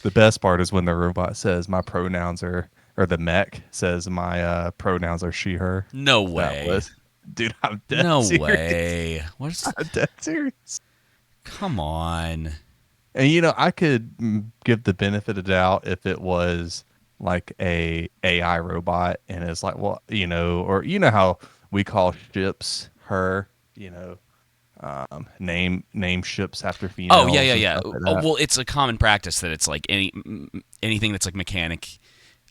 The best part is when the robot says my pronouns are, or the mech says my pronouns are she, her. No That way. was, dude, I'm dead No serious. way. What's? I'm dead serious. Come on. And I could give the benefit of doubt if it was like a AI robot and it's like, well, or how we call ships her, name ships after Oh yeah, yeah, females and yeah. stuff like Oh, that. well, it's a common practice that it's like anything that's like mechanic.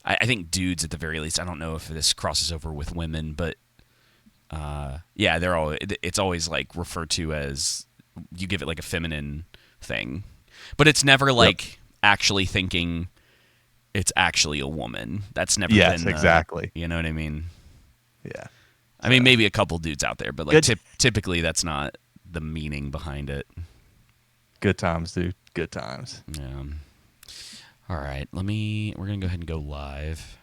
I think dudes at the very least. I don't know if this crosses over with women, but yeah, they're all. It's always like referred to as you give it like a feminine thing, but it's never Yep. like actually thinking it's actually a woman. That's never Yes, been the. exactly. You know what I mean? Yeah. I mean, So maybe a couple dudes out there, but like good, typically that's not the meaning behind it. good times, dude. Good times. Yeah. All right, we're going to go ahead and go live.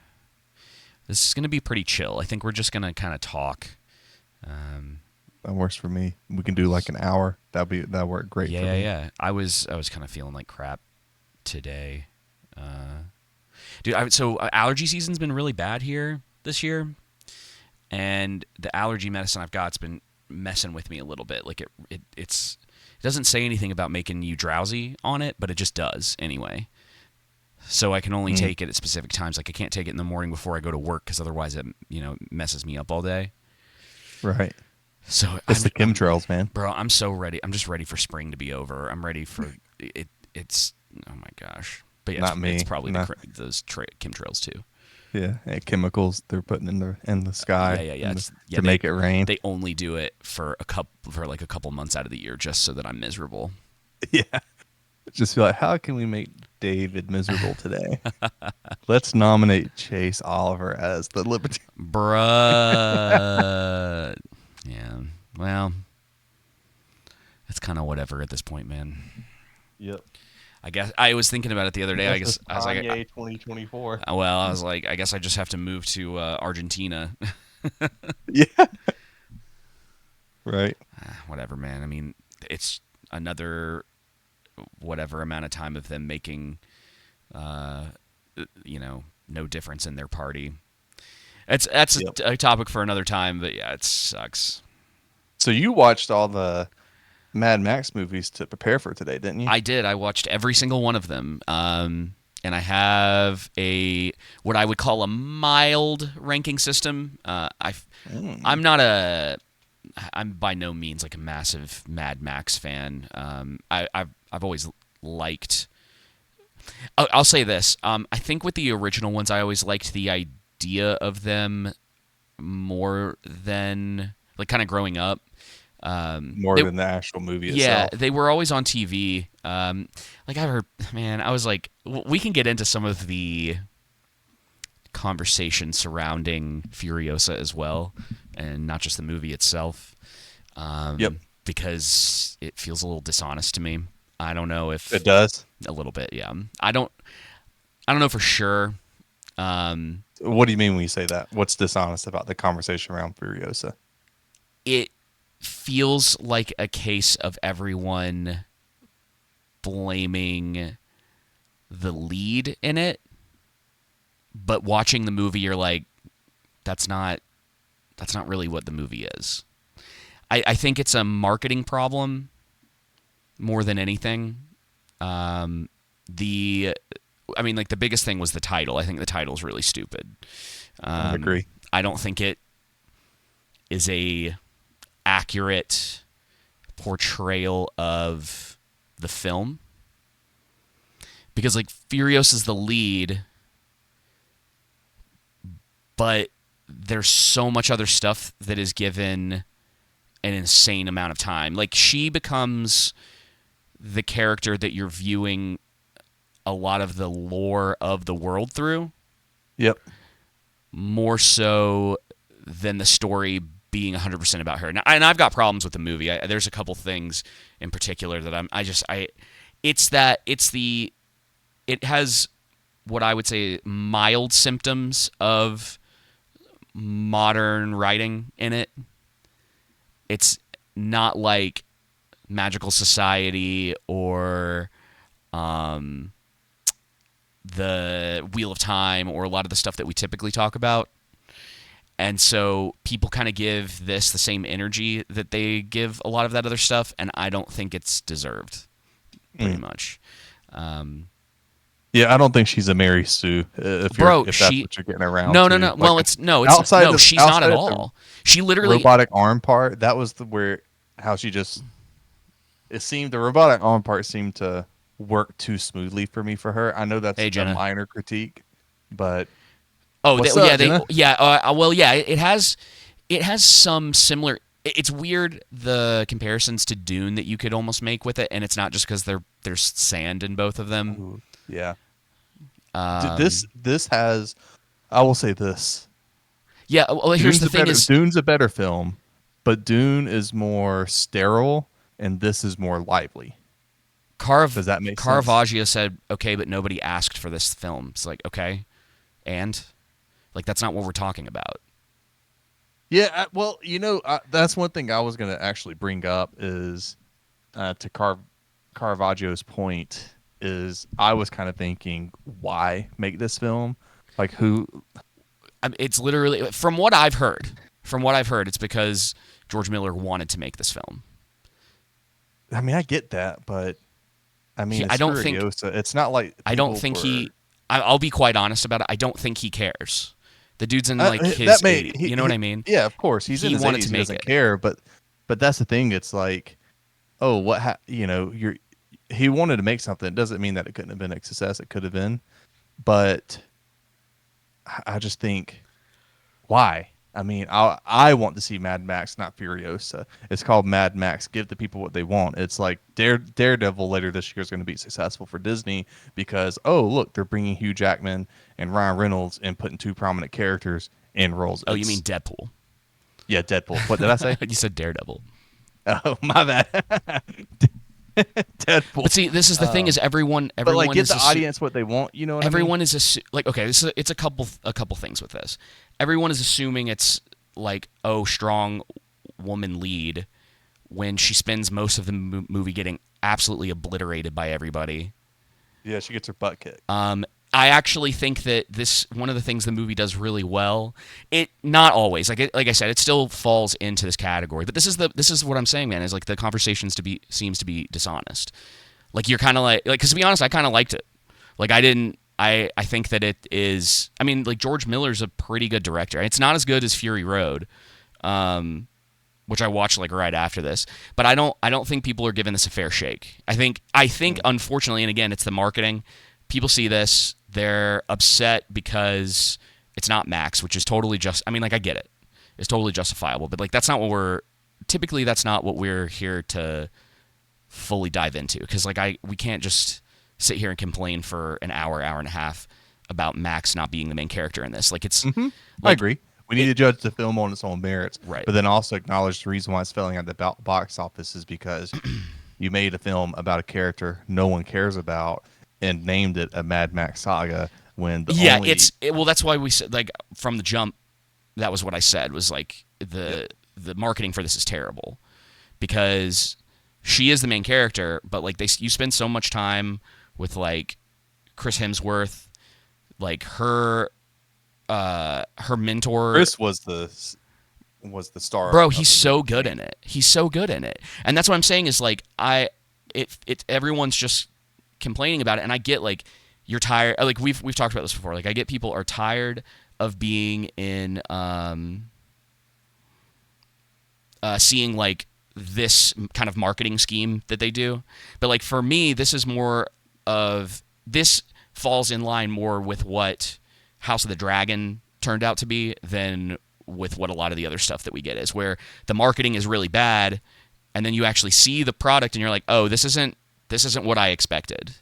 This is going to be pretty chill. I think we're just going to kind of talk. Um, That works for me. We can do like an hour. That work great yeah, for yeah, me. yeah. I was kind of feeling like crap today. Dude, so allergy season's been really bad here this year, and the allergy medicine I've got's been messing with me a little bit. Like it doesn't say anything about making you drowsy on it, but it just does anyway. So I can only Mm, take it at specific times. Like I can't take it in the morning before I go to work because otherwise it messes me up all day. right. So It's the chemtrails, man. bro, I'm so ready. I'm just ready for spring to be over. I'm ready for it. It's oh my gosh. But yeah, Not it's me. probably Not those chemtrails too. yeah. And chemicals they're putting in the Yeah, sky yeah, yeah. to make it rain. They only do it for like a couple months out of the year just so that I'm miserable. Yeah. Just feel like, how can we make David miserable today? Let's nominate Chase Oliver as the liberty. Bruh. Yeah. Well, it's kind of whatever at this point, man. Yep. I guess I was thinking about it the other day. I That's guess just I was like, Kanye 2024. well, I was like, I guess I just have to move to Argentina. Yeah. Right. Whatever, man. I mean, it's another whatever amount of time of them making, uh, no difference in their party. That's Yep. a topic for another time. But yeah, it sucks. So you watched all the Mad Max movies to prepare for today, didn't you? I did. I watched every single one of them. And I have a what I would call a mild ranking system. Mm. I'm not a I'm by no means like a massive Mad Max fan. I've always liked. I'll say this. I think with the original ones, I always liked the idea of them more than like kind of growing up. More They than the actual movie Yeah, itself. they were always on TV. Like I heard, man, I was like, we can get into some of the conversation surrounding Furiosa as well, and not just the movie itself, Yep. because it feels a little dishonest to me. I don't know It if does. a little bit, yeah. I don't know for sure. Um, What do you mean when you say that? What's dishonest about the conversation around Furiosa? it feels like a case of everyone blaming the lead in it, but watching the movie, you're like, that's not really what the movie is. I think it's a marketing problem more than anything. Um, the I mean, like the biggest thing was the title. I think the title's really stupid. I agree. I don't think it is a accurate portrayal of the film because like Furious is the lead, but there's so much other stuff that is given an insane amount of time. Like she becomes the character that you're viewing a lot of the lore of the world through, Yep. more so than the story being 100% about her. Now, and I've got problems with the movie. There's a couple things in particular that it has what I would say mild symptoms of modern writing in it. It's not like Magical Society or the Wheel of Time or a lot of the stuff that we typically talk about. And so people kind of give this the same energy that they give a lot of that other stuff, and I don't think it's deserved, pretty Mm. much. Um, Yeah, I don't think she's a Mary Sue. bro, If that's she what you're getting around no, no, to, no. like Well, it's no, it's outside no. of She's not at outside of the all. She literally. robotic arm part, that was the where how she just it seemed the robotic arm part seemed to work too smoothly for me for her. I know that's Hey, a Jenna. minor critique, but Oh, what's yeah, up, Jenna? well, yeah. It has some similar. It's weird the comparisons to Dune that you could almost make with it, and it's not just because there's sand in both of them. Ooh, yeah. Um, This has I will say this. yeah. Well, here's the thing: is Dune's a better film, but Dune is more sterile and this is more lively. Does that make sense? Caravaggio said, "Okay, but nobody asked for this film." It's like, okay, and like that's not what we're talking about. Yeah, well, that's one thing I was going to actually bring up is to Caravaggio's point is I was kind of thinking why make this film? Like who It's literally from what I've heard. From what I've heard, it's because George Miller wanted to make this film. I mean, I get that, but I mean, I it's don't think Furiosa. It's not like I don't people think were I'll be quite honest about it. I don't think he cares. The dude's in like that his may 80s. You know what I mean? yeah, of course, he's in He his wanted 80s, to he make doesn't it. care, but that's the thing, it's like, oh, you're he wanted to make something. It doesn't mean that it couldn't have been a success. It could have been, but I just think why? I mean, I want to see Mad Max, not Furiosa. It's called Mad Max. Give the people what they want. It's like Daredevil later this year is going to be successful for Disney because oh look, they're bringing Hugh Jackman and Ryan Reynolds and putting two prominent characters in roles. Oh, you mean It's Deadpool? yeah, Deadpool. What did I say? You said Daredevil. Oh my bad. Deadpool. But see, this is the thing: is But like, everyone give is the audience what they want. You know what I mean? everyone is like okay. It's a couple things with this. Everyone is assuming it's like oh strong woman lead when she spends most of the movie getting absolutely obliterated by everybody. Yeah, she gets her butt kicked. I actually think that this one of the things the movie does really well. It not always like I said, it still falls into this category. But this is what I'm saying, man. Is like the conversations seems to be dishonest. Like you're kind of like because to be honest, I kind of liked it. Like I didn't. I think that it is. I mean, like George Miller's a pretty good director. It's not as good as Fury Road, which I watched like right after this. But I don't think people are giving this a fair shake. I think unfortunately, and again, it's the marketing. People see this, they're upset because it's not Max, which is totally just. I mean, like I get it, it's totally justifiable, but like that's not what we're typically. That's not what we're here to fully dive into because like we can't just sit here and complain for an hour, hour and a half about Max not being the main character in this. Like it's I like agree. We need to judge the film on its own merits, right. but then also acknowledge the reason why it's failing at the box office is because you made a film about a character no one cares about and named it a Mad Max Saga when Yeah, well. That's why we said like from the jump. That was what I said was like Yep. the marketing for this is terrible because she is the main character, but like you spend so much time with like Chris Hemsworth, like her mentor. Chris was the star Bro, of he's the so movie good to in it. He's so good in it, and that's what I'm saying is like everyone's just complaining about it, and I get like you're tired. Like we've talked about this before. Like I get people are tired of being in seeing like this kind of marketing scheme that they do. But like for me, this is more of this falls in line more with what House of the Dragon turned out to be than with what a lot of the other stuff that we get is where the marketing is really bad and then you actually see the product and you're like, "Oh, this isn't what I expected."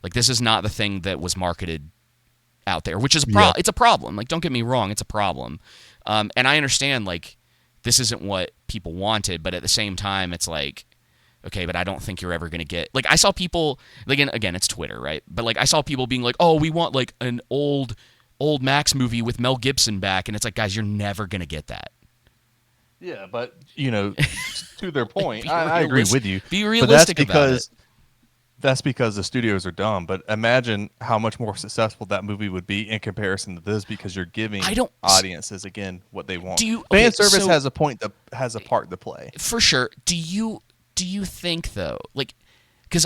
Like this is not the thing that was marketed out there, which is Yeah. it's a problem. Like don't get me wrong, it's a problem. And I understand like this isn't what people wanted, but at the same time it's like okay, but I don't think you're ever going to get like I saw people like again it's Twitter, right? But like I saw people being like, "Oh, we want like an old Max movie with Mel Gibson back." And it's like, "Guys, you're never going to get that." Yeah, but to their point, Be I agree with you. Be But that's realistic about it. because that's because the studios are dumb. But imagine how much more successful that movie would be in comparison to this, because you're I giving don't. audiences again what they want. Do you? Fan Okay, service so has a point that has a part to play. for sure. Do you think though, like, because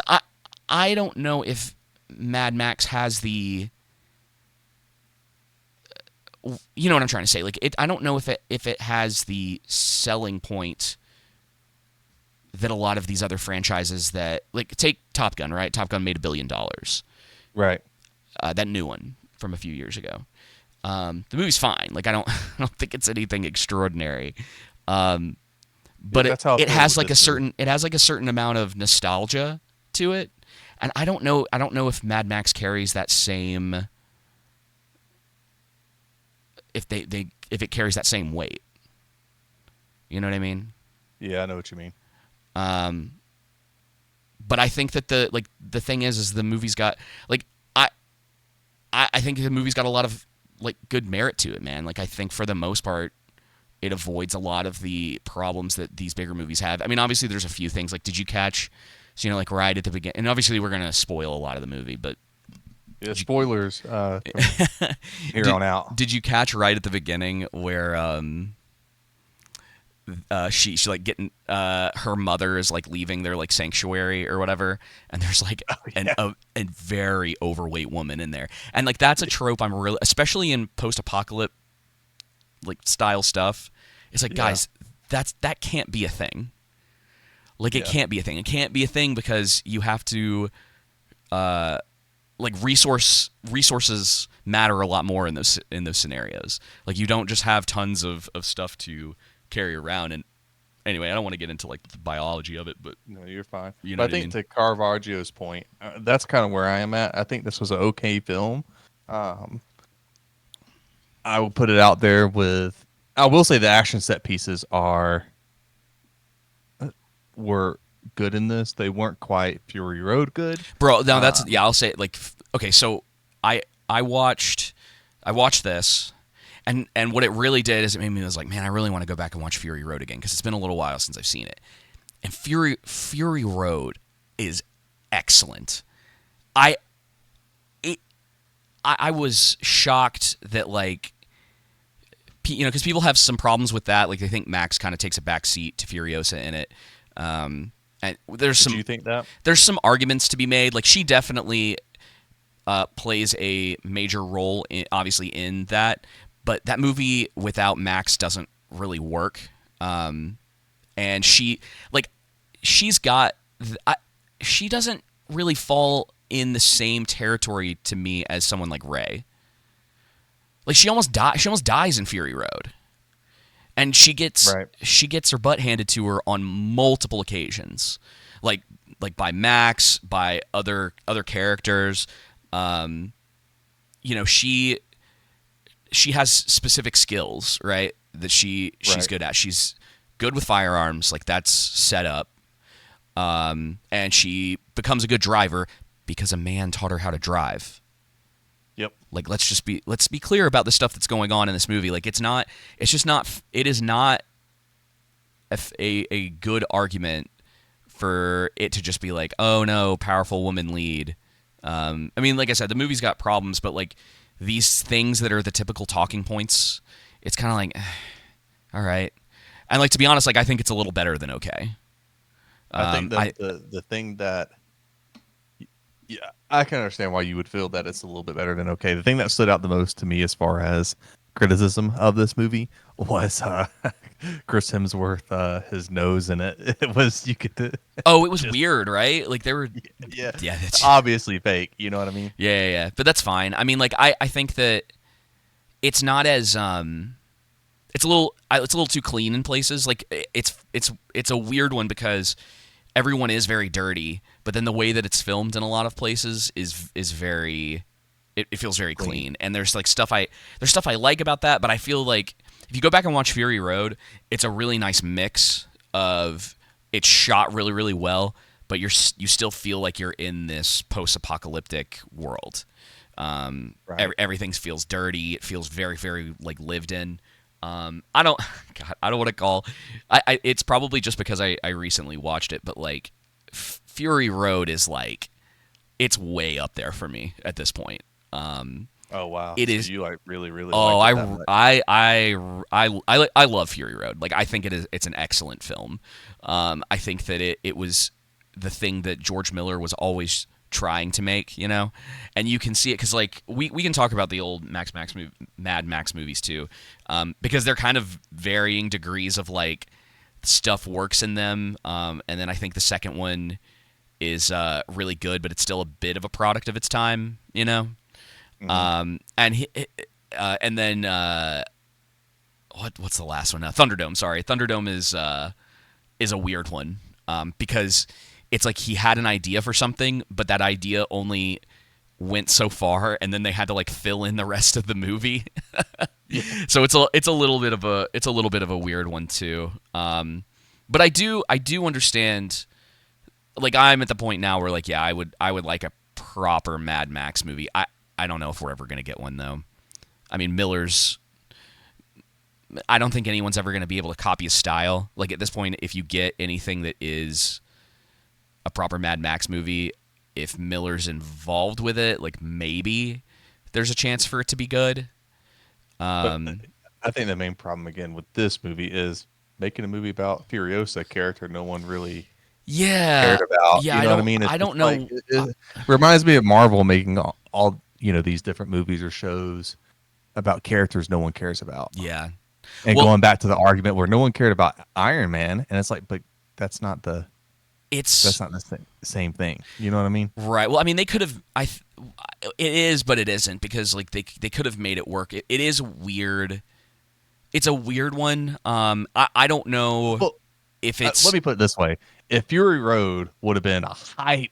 I don't know if Mad Max has the, you know what I'm trying to say. Like, I don't know if it has the selling point that a lot of these other franchises that, like, take Top Gun, right? Top Gun made $1 billion. Right. That new one from a few years ago. The movie's fine. Like, I don't I don't think it's anything extraordinary. Yeah, But that's how I it feel has with like a this movie. certain amount of nostalgia to it. And I don't know if Mad Max carries that same, if it carries that same weight. You know what I mean? Yeah, I know what you mean. But I think that the thing is the movie's got, like, I think the movie's got a lot of, like, good merit to it, man. Like, I think for the most part it avoids a lot of the problems that these bigger movies have. I mean, obviously there's a few things, like, did you catch, so, like, right at the beginning, and obviously we're going to spoil a lot of the movie, but Yeah, spoilers from here did, on out. did you catch right at the beginning where she like getting her mother is like leaving their like sanctuary or whatever, and there's like Yeah. a very overweight woman in there, and like that's a trope I'm really, especially in post-apocalypse like style stuff. It's like, Yeah. guys, that can't be a thing. Like, it Yeah. can't be a thing. It can't be a thing because you have to, like, resources matter a lot more in those scenarios. Like, you don't just have tons of stuff to carry around. And anyway, I don't want to get into like the biology of it, but No, you're fine. you know But I what I think mean. to Caravaggio's point, that's kind of where I am at. I think this was an okay film. Um, I will put it out there with. I will say the action set pieces were good in this. They weren't quite Fury Road good. Bro, now that's, Um, yeah, I'll say it, like, okay, so I watched this, and what it really did is it made me, was like, man, I really want to go back and watch Fury Road again, because it's been a little while since I've seen it. And Fury Road is excellent. I it, I was shocked that, like, because people have some problems with that. Like, they think Max kind of takes a back seat to Furiosa in it. And did you think that? there's some arguments to be made. Like, she definitely plays a major role, obviously, in that. But that movie without Max doesn't really work. And she's got, she doesn't really fall in the same territory to me as someone like Ray. Like, she almost dies in Fury Road, and Right. she gets her butt handed to her on multiple occasions, like by Max, by other characters. You know, she has specific skills, right? That she's Right. good at. She's good with firearms, like, that's set up. And she becomes a good driver because a man taught her how to drive. Yep. Like, let's be clear about the stuff that's going on in this movie. Like, it is not a good argument for it to just be like, oh no, powerful woman lead. I mean, like I said, the movie's got problems, but, like, these things that are the typical talking points, it's kind of like, all right. And, like, to be honest, like, I think it's a little better than okay. I think I the thing that, yeah, I can understand why you would feel that it's a little bit better than okay. The thing that stood out the most to me as far as criticism of this movie was Chris Hemsworth, his nose in it. It was, you could Oh, it was just, weird, right? Like, they were, yeah, yeah, it's that's, obviously fake. You know what I mean? yeah. But that's fine. I mean, like, I think that it's not as it's a little too clean in places. Like, it's a weird one because everyone is very dirty, but then the way that it's filmed in a lot of places is very, it feels very Clean. clean. And there's, like, there's stuff I like about that, but I feel like if you go back and watch Fury Road, it's a really nice mix of, it's shot really, really well, but you still feel like you're in this post-apocalyptic world. Right. Everything feels dirty. It feels very, very, like, lived in. I don't, God, I don't want to call. It's probably just because I recently watched it, but, like, Fury Road is like, it's way up there for me at this point. Oh wow. It So is. you like really really Oh, liked it that much. I love Fury Road. Like I think it's an excellent film. I think that it was the thing that George Miller was always trying to make, and you can see it because like we can talk about the old Mad Max movies too, because they're kind of varying degrees of like stuff works in them, and then I think the second one is really good, but it's still a bit of a product of its time. Hmm. And then what's the last one? Thunderdome. Sorry, Thunderdome is a weird one, because it's like he had an idea for something, but that idea only went so far, and then they had to like fill in the rest of the movie. Yeah. So it's a little bit of a weird one too. But I do understand. Like I'm at the point now where like yeah, I would like a proper Mad Max movie. I don't know if we're ever gonna get one though. I mean Miller's. I don't think anyone's ever gonna be able to copy his style. Like at this point, if you get anything that is a proper Mad Max movie, if Miller's involved with it, like maybe there's a chance for it to be good. But Um, I think the main problem again with this movie is making a movie about Furiosa, a character no one really yeah, cared about. yeah. You I know what I don't mean? It's I just don't like know. it reminds me of Marvel making all these different movies or shows about characters no one cares about, Yeah. and Well, going back to the argument where no one cared about Iron Man, and it's like, but that's not the it's same thing. You know what I mean? right. Well, I mean, they could have. It is, but it isn't because like they could have made it work. It is weird. It's a weird one. I don't know Well, if let it's me put it this way: if Fury Road would have been a hype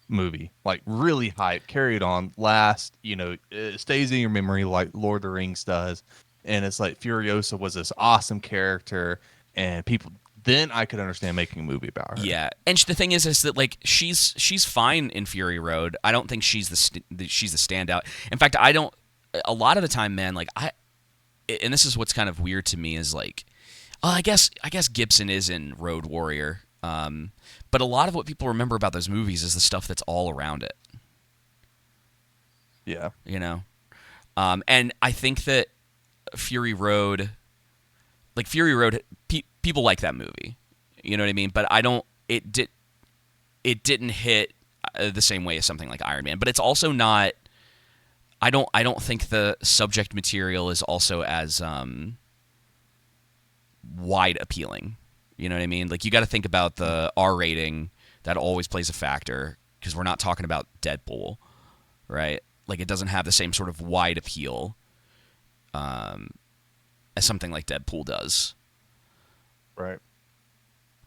movie, like really hype, carried on, last, it stays in your memory like Lord of the Rings does, and it's like Furiosa was this awesome character, and people, then I could understand making a movie about her. yeah. And the thing is that like she's fine in Fury Road. I don't think she's the standout. In fact, I don't. A lot of the time, man, like and this is what's kind of weird to me is like, oh, I guess Gibson is in Road Warrior. But a lot of what people remember about those movies is the stuff that's all around it. Yeah, You know, and I think that Fury Road, like Fury Road, people like that movie. You know what I mean? But I don't. It didn't hit the same way as something like Iron Man. But it's also not. I don't think the subject material is also as wide appealing. You know what I mean? Like you got to think about the R rating that always plays a factor because we're not talking about Deadpool, right? Like it doesn't have the same sort of wide appeal as something like Deadpool does. right.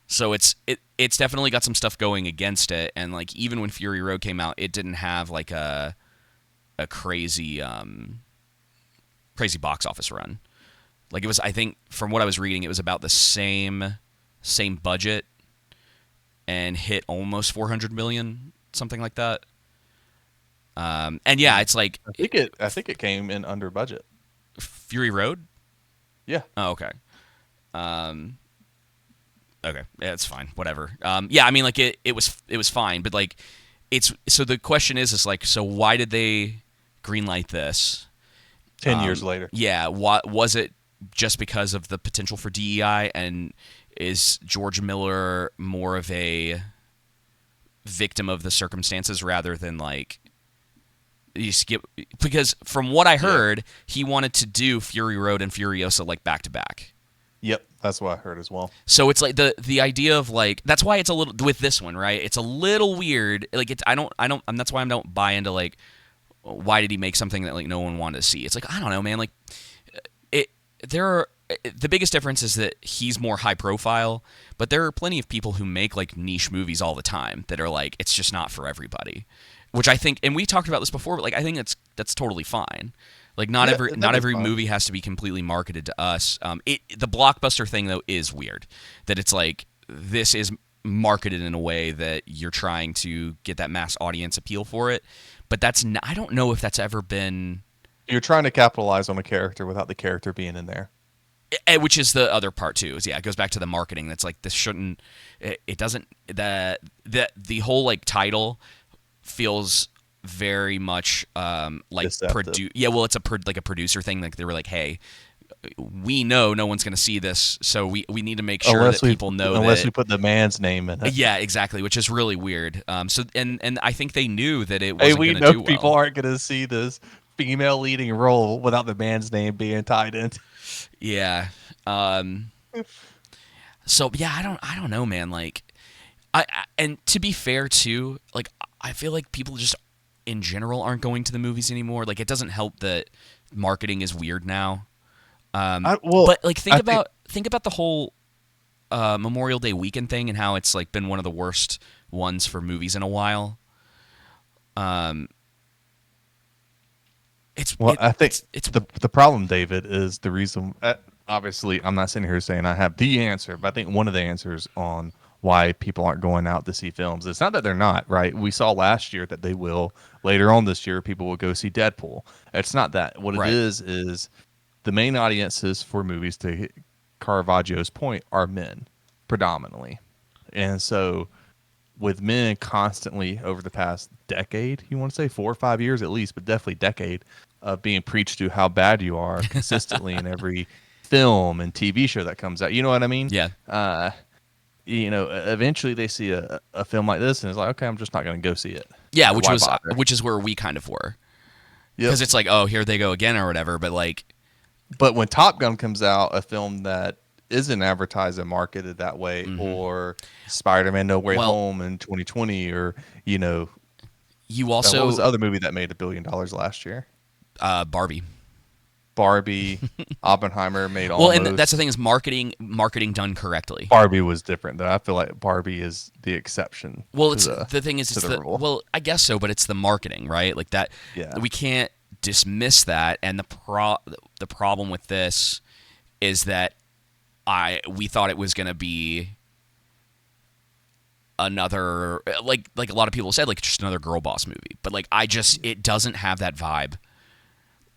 So it's definitely got some stuff going against it, and like even when Fury Road came out, it didn't have like a crazy box office run. Like it was, I think from what I was reading, it was about the same budget and hit almost 400 million, something like that. And yeah, it's like I think it came in under budget. Fury Road. Yeah. Oh, okay. Um, okay, yeah, it's fine. Whatever. Yeah, I mean, like it was fine, but like it's so the question is like so why did they greenlight this? 10 years later. Yeah, what was it just because of the potential for DEI, and is George Miller more of a victim of the circumstances rather than like you skip because from what I Yeah. heard, he wanted to do Fury Road and Furiosa like back to back. Yep. That's what I heard as well. So it's like the idea of like that's why it's a little with this one, right? It's a little weird. Like it's I don't and that's why I don't buy into like why did he make something that like no one wanted to see? It's like I don't know, man. Like it there are the biggest difference is that he's more high profile, but there are plenty of people who make like niche movies all the time that are like it's just not for everybody. Which I think and we talked about this before, but like I think that's totally fine. Like not Yeah, every that not is every fine. movie has to be completely marketed to us. The blockbuster thing though is weird. That it's like this is marketed in a way that you're trying to get that mass audience appeal for it, but I don't know if that's ever been. You're trying to capitalize on a character without the character being in there. Which is the other part too. Is yeah, it goes back to the marketing. That's like this shouldn't. It doesn't. The whole like title feels very much like Deceptive. yeah, well, it's like a producer thing. Like they were like, hey, we know no one's going to see this, so we need to make sure that people know Unless that. we put the man's name in it. Yeah, exactly, which is really weird. So and I think they knew that it Hey, wasn't we going to know do people well. aren't going to see this female leading role without the man's name being tied in. Yeah. Um, so yeah, I don't know, man. Like, and to be fair too, like I feel like people just in general aren't going to the movies anymore. Like, it doesn't help that marketing is weird now. Well, But like, I think think about the whole Memorial Day weekend thing and how it's like been one of the worst ones for movies in a while. Um, Well, I think it's the problem, David, is the reason. Obviously, I'm not sitting here saying I have the answer, but I think one of the answers on why people aren't going out to see films. It's not that they're not, right? We saw last year that they will. Later on this year, people will go see Deadpool. It's not that. What it right. is the main audiences for movies, to hit Caravaggio's point, are men predominantly, and so with men constantly over the past decade, you want to say 4 or 5 years at least, but definitely decade of being preached to how bad you are consistently in every film and TV show that comes out. You know what I mean? Yeah. Eventually they see a film like this and it's like, okay, I'm just not going to go see it. Yeah, Like, why bother? which is where we kind of were. Yep. Because it's like, oh, here they go again or whatever. But like, But when Top Gun comes out, a film that isn't advertised and marketed that way, mhm. or Spider-Man No Way Well, Home in 2020, or you know, you what was also the other movie that made $1 billion last year? Barbie. Barbie, Oppenheimer made Well, and that's the almost. thing is marketing done correctly. Barbie was different though. I feel like Barbie is the exception Well, to it's the thing is to it's the the rule. well, I guess so, but it's the marketing, right? Like that Yeah. we can't dismiss that. And the problem with this is that we thought it was going to be another like a lot of people said like just another girl boss movie, but like it doesn't have that vibe.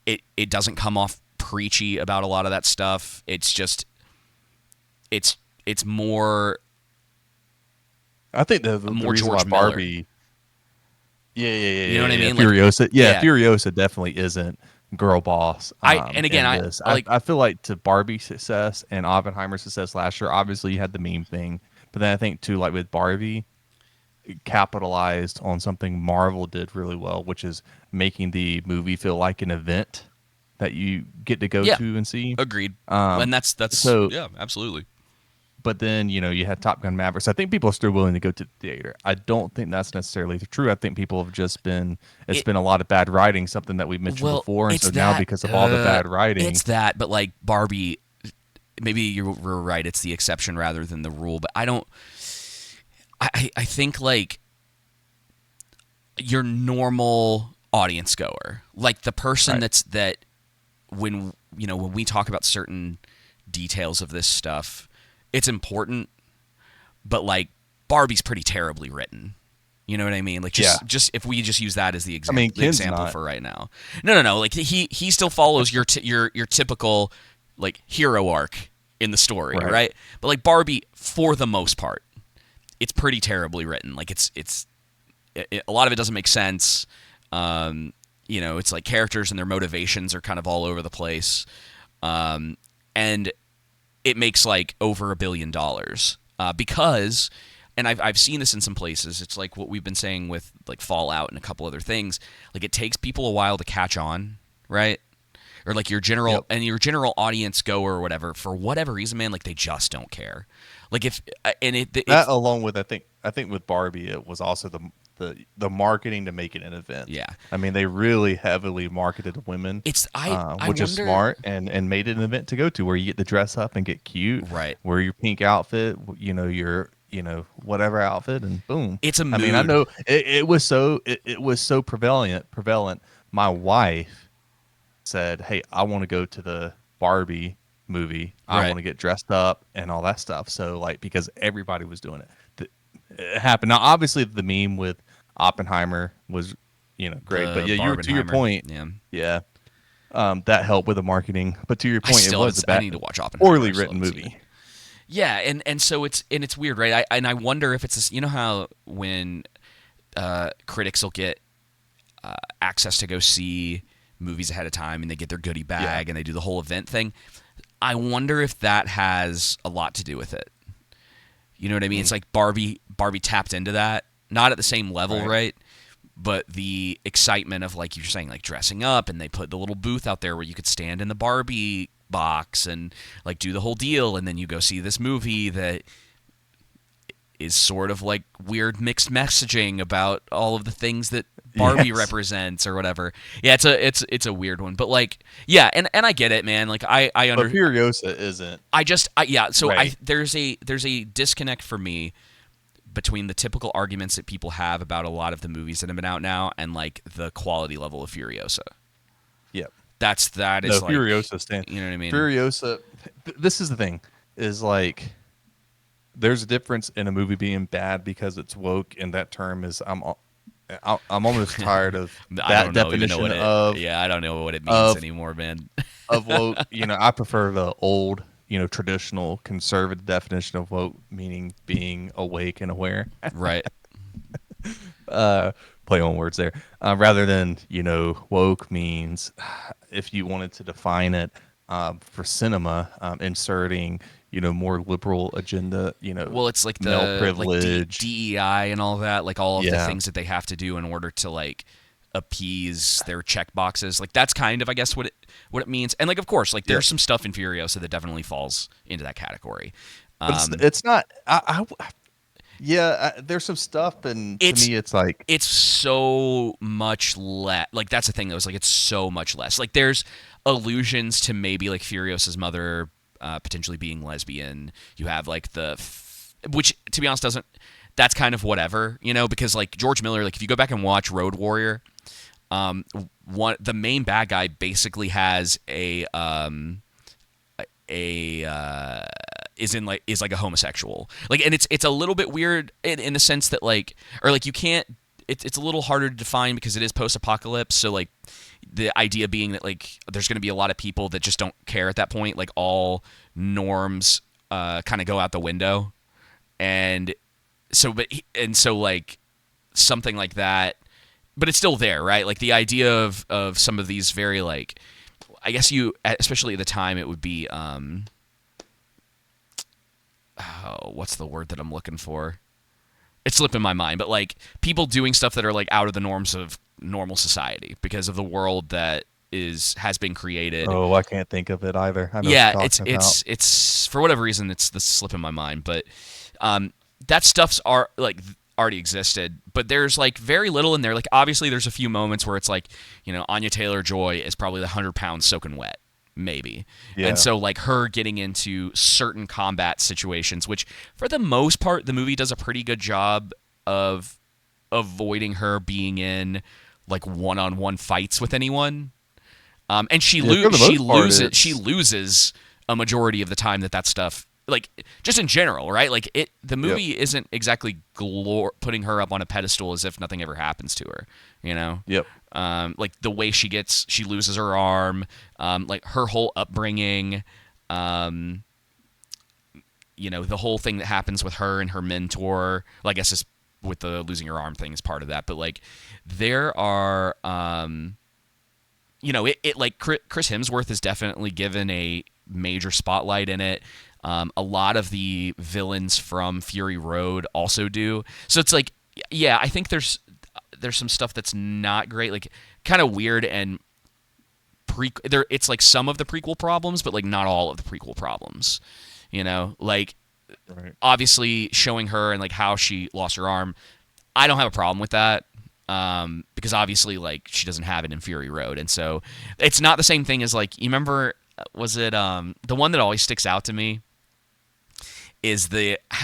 It doesn't come off preachy about a lot of that stuff. It's just it's it's I think the more reason why George Miller. Barbie. Yeah, yeah, yeah, You know yeah, what I yeah. mean? Like Furiosa. Yeah, yeah, Furiosa definitely isn't girl boss. and again In I this, I like I feel like to Barbie's success and Oppenheimer's success last year, obviously you had the meme thing, but then I think too, like with Barbie, it capitalized on something Marvel did really well, which is making the movie feel like an event that you get to go yeah, to and see. agreed. Um, And that's so yeah, absolutely. but then you had Top Gun Maverick. So I think people are still willing to go to the theater. I don't think that's necessarily true. I think people have just been it's It been a lot of bad writing, something that we mentioned well, before, and it's so now that because of all the bad writing, it's that, but like Barbie, maybe you were right. It's the exception rather than the rule. But I don't. I think like your normal audience goer, like the person right? that when when we talk about certain details of this stuff, it's important, but like Barbie's pretty terribly written. You know what I mean? Like Yeah. just if we just use that as I mean, the Ken's example not for right now. No. Like he still follows your typical like hero arc in the story, right. right? But like Barbie, for the most part, it's pretty terribly written. Like a lot of it doesn't make sense. It's like characters and their motivations are kind of all over the place, and it makes like over $1 billion because, and I've seen this in some places. It's like what we've been saying with like Fallout and a couple other things. Like it takes people a while to catch on, right? Or like Yep. your general audience goer or whatever, for whatever reason, man, like they just don't care. Like if and That it's along with I think with Barbie, it was also the marketing to make it an event. yeah. I mean, they really heavily marketed to women, It's I which is wonder. smart, and made it an event to go to where you get to dress up and get cute, Right. wear your pink outfit, your whatever outfit, and boom. It's a I mean, I mood. know it was so prevalent. My wife said, "Hey, I want to go to the Barbie movie. I Right. want to get dressed up and all that stuff." So like because everybody was doing it, it happened. Now, obviously, the meme with Oppenheimer was great, but The yeah, to your Barbenheimer. point, Yeah. yeah, that helped with the marketing. But to your I point, it still was haven't. a I bad, need to watch Oppenheimer. poorly I still written haven't seen it. movie. Yeah, and so it's weird, right? I wonder if it's this, you know how when critics will get access to go see movies ahead of time, and they get their goodie Yeah. bag, and they do the whole event thing. I wonder if that has a lot to do with it. You know what I mean? It's Mm, like Barbie tapped into that, not at the same level, right. right? But the excitement of, like you're saying, like dressing up, and they put the little booth out there where you could stand in the Barbie box and like do the whole deal, and then you go see this movie that is sort of like weird mixed messaging about all of the things that Barbie Yes. represents or whatever. Yeah, it's a weird one, but like yeah, and I get it, man. Like But Furiosa isn't. yeah. So Right. there's a disconnect for me between the typical arguments that people have about a lot of the movies that have been out now and like the quality level of Furiosa. Yep. That No, is like, Furiosa stand. you know what I mean? Furiosa. This is the thing. Is like there's a difference in a movie being bad because it's woke, and that term is I'm almost tired of I that don't know even know definition what it. Yeah, I don't know what it means of anymore, man. of woke. I prefer the old, traditional conservative definition of woke, meaning being awake and aware. Right. uh, Play on words there. Rather than woke means, if you wanted to define it for cinema, inserting more liberal agenda, Well, it's like male the like privilege. DEI and all that, like all of the Yeah, things that they have to do in order to like appease their check boxes. Like that's kind of, I guess, what it means. And like, of course, like yeah. there's some stuff in Furiosa that definitely falls into that category. But it's Um, it's not. Yeah. There's some stuff, and to it's me, it's like, it's so much less. Like that's the thing, though. Is like it's so much less. Like there's allusions to maybe like Furiosa's mother potentially being lesbian. You have like which to be honest doesn't. That's kind of whatever, because like George Miller, like if you go back and watch Road Warrior, um, the main bad guy basically has a is like a homosexual, like, and it's a little bit weird in the sense that like, or like you can't, it's a little harder to define because it is post-apocalypse, so like the idea being that like there's going to be a lot of people that just don't care at that point, like all norms kind of go out the window, and so like something like that, but it's still there, right? Like the idea of some of these very like, I guess you, especially at the time, it would be oh, what's the word that I'm looking for? It's slipping my mind, but like people doing stuff that are like out of the norms of normal society because of the world that has been created. oh, I can't think of it either. I know what Yeah, you're talking about. it's for whatever reason it's the slip in my mind, but that stuff's are like already existed, but there's like very little in there. Like obviously there's a few moments where it's like, Anya Taylor-Joy is probably the 100 pounds soaking wet, maybe. And Yeah. so like her getting into certain combat situations, which for the most part the movie does a pretty good job of avoiding her being in like one-on-one fights with anyone. And Yeah. For the most part, she it's. loses a majority of the time that stuff, like just in general, right? Like the Yep. movie isn't exactly putting her up on a pedestal as if nothing ever happens to her, you know. Yep. Like the way she loses her arm, like her whole upbringing, um, the whole thing that happens with her and her mentor. Well, I guess is with the losing her arm thing is part of that, but like there are it like Chris Hemsworth is definitely given a major spotlight in it. A lot of the villains from Fury Road also do. So it's like, yeah, I think there's some stuff that's not great, like kind of weird and there. It's like some of the prequel problems, but like not all of the prequel problems. Like Right. obviously showing her and like how she lost her arm. I don't have a problem with that. Because obviously, like she doesn't have it in Fury Road, and so it's not the same thing as like you remember. Was it the one that always sticks out to me is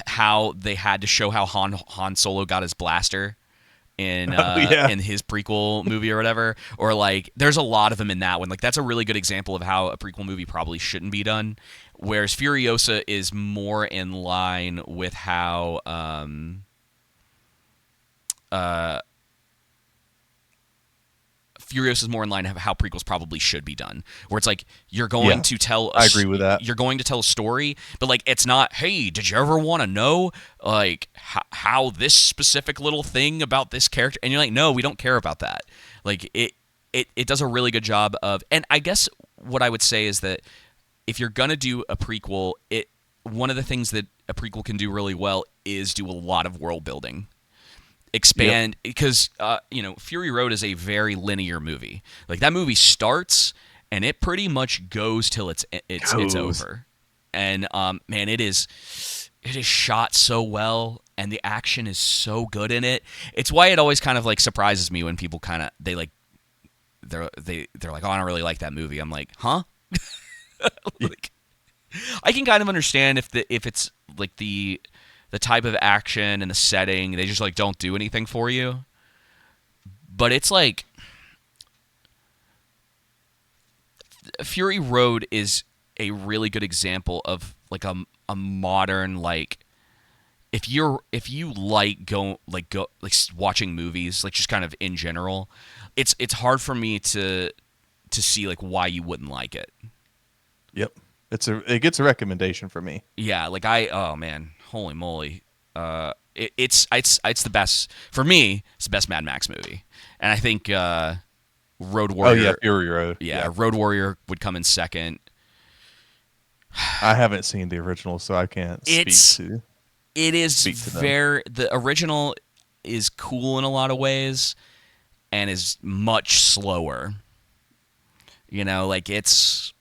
how they had to show how Han Solo got his blaster Oh yeah. in his prequel movie or whatever, or like there's a lot of them in that one. Like that's a really good example of how a prequel movie probably shouldn't be done. Whereas Furiosa is more in line with how Furiosa is more in line of how prequels probably should be done, where it's like you're going Yeah, to tell I agree with that. you're going to tell a story, but like it's not. Hey, did you ever want to know like how this specific little thing about this character? And you're like, no, we don't care about that. Like it does a really good job of, and I guess what I would say is that if you're gonna do a prequel, one of the things that a prequel can do really well is do a lot of world building, expand, because Fury Road is a very linear movie. Like that movie starts and it pretty much goes till it's over, and man, it is shot so well and the action is so good in it. It's why it always kind of like surprises me when people kind of they're like, oh, I don't really like that movie. I'm like, huh? Like, I can kind of understand if it's like the type of action and the setting, they just like don't do anything for you. But it's like Fury Road is a really good example of like a modern, like, if you like go watching movies, like just kind of in general, it's hard for me to see like why you wouldn't like it. Yep. It gets a recommendation from me. Yeah, like oh man, holy moly. It's the best for me. It's the best Mad Max movie, and I think Road Warrior. Oh yeah, Fury Road. Yeah, Road Warrior would come in second. I haven't seen the original, so I can't It is speak to them. the original is cool in a lot of ways, and is much slower. Like it's.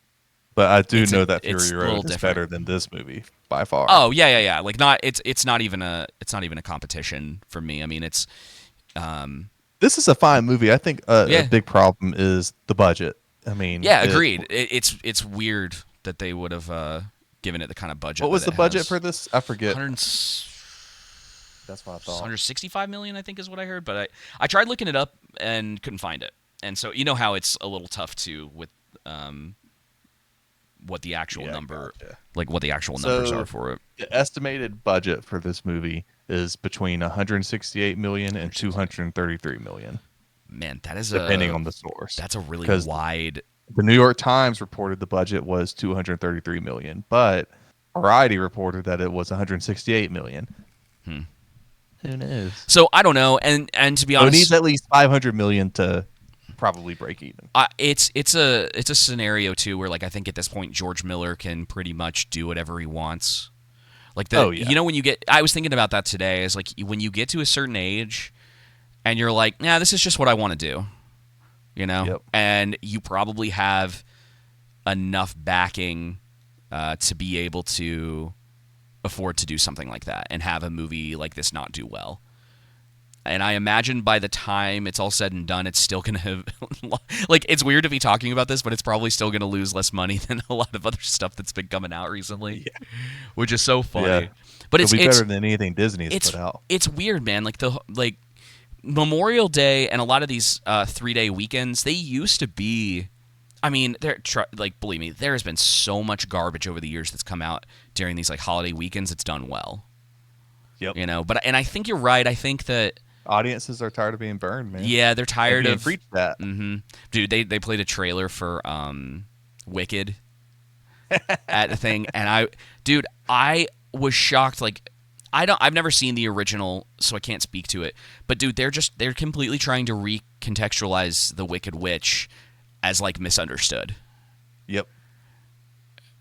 But I do know that it's Fury a little Road is different. better than this movie by far. Oh yeah. Like it's not even a competition for me. I mean, it's This is a fine movie. I think Yeah. a big problem is the budget. I mean, yeah, agreed. It's weird that they would have given it the kind of budget. What was that the it budget has. for this? I forget. 100, That's what I thought. 165 million, I think, is what I heard. But I tried looking it up and couldn't find it. And so you know how it's a little tough too with what the actual number, gotcha. like what the actual numbers are for it. The estimated budget for this movie is between 168 million and 233 million, Man, that is depending on the source. That's a really 'Cause wide. The New York Times reported the budget was 233 million, but Variety reported that it was 168 million. Who knows? So I don't know, and to be So it honest, needs at least 500 million to probably break even. it's a scenario too where, like, I think at this point George Miller can pretty much do whatever he wants. Like when you get, I was thinking about that today, is like when you get to a certain age and you're like, nah, this is just what I want to do, Yep. and you probably have enough backing to be able to afford to do something like that and have a movie like this not do well. And I imagine by the time it's all said and done, it's still going to have, like, it's weird to be talking about this, but it's probably still going to lose less money than a lot of other stuff that's been coming out recently, which is so funny. Yeah. But It'll be better than anything Disney's put out. It's weird, man. Like Memorial Day and a lot of these 3-day weekends, they used to be. I mean, believe me, there has been so much garbage over the years that's come out during these like holiday weekends. It's done well. Yep. And I think you're right. I think that Audiences are tired of being burned, man. yeah, they're tired of preach that. Mm-hmm. Dude, they played a trailer for Wicked at the thing, and I was shocked. Like, I've never seen the original, so I can't speak to it. But dude, they're completely trying to recontextualize the Wicked Witch as like misunderstood. Yep.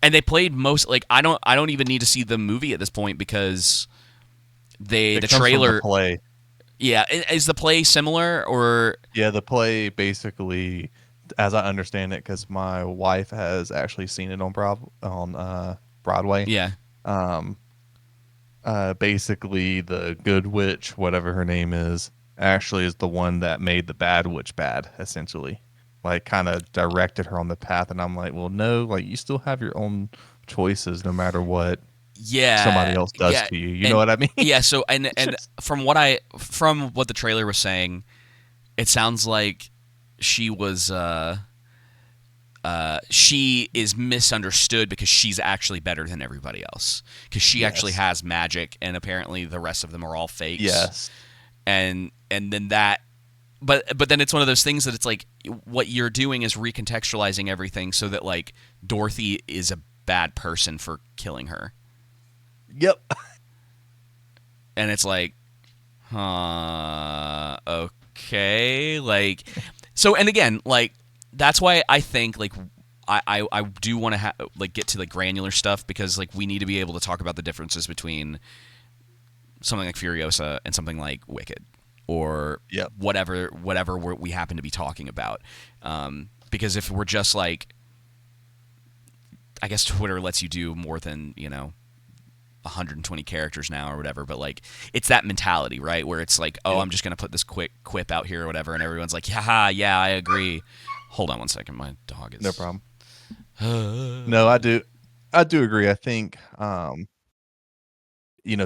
And they played most, like, I don't even need to see the movie at this point because the trailer from the play. Yeah, is the play similar or? Yeah, the play basically, as I understand it, because my wife has actually seen it on Broadway. Yeah. Basically, the good witch, whatever her name is, actually is the one that made the bad witch bad, essentially. Like, kind of directed her on the path, and I'm like, well, no, like, you still have your own choices no matter what somebody else does to you. You know what I mean? Yeah, so and from what the trailer was saying, it sounds like she was she is misunderstood because she's actually better than everybody else, because she actually has magic, and apparently the rest of them are all fakes. Yes. And then that, but then it's one of those things that it's like, what you're doing is recontextualizing everything so that like Dorothy is a bad person for killing her, Yep. and it's like, okay, like, so, and again, like, that's why I think like I do want to like get to the granular stuff, because like we need to be able to talk about the differences between something like Furiosa and something like Wicked, or Yep. whatever we happen to be talking about. Because if we're just like, I guess Twitter lets you do more than 120 characters now or whatever, but like it's that mentality, right? Where it's like, oh, Yep. I'm just gonna put this quick quip out here or whatever, and everyone's like, yeah, yeah, I agree. Hold on one second, my dog No is. problem. No, I do. I do agree. I think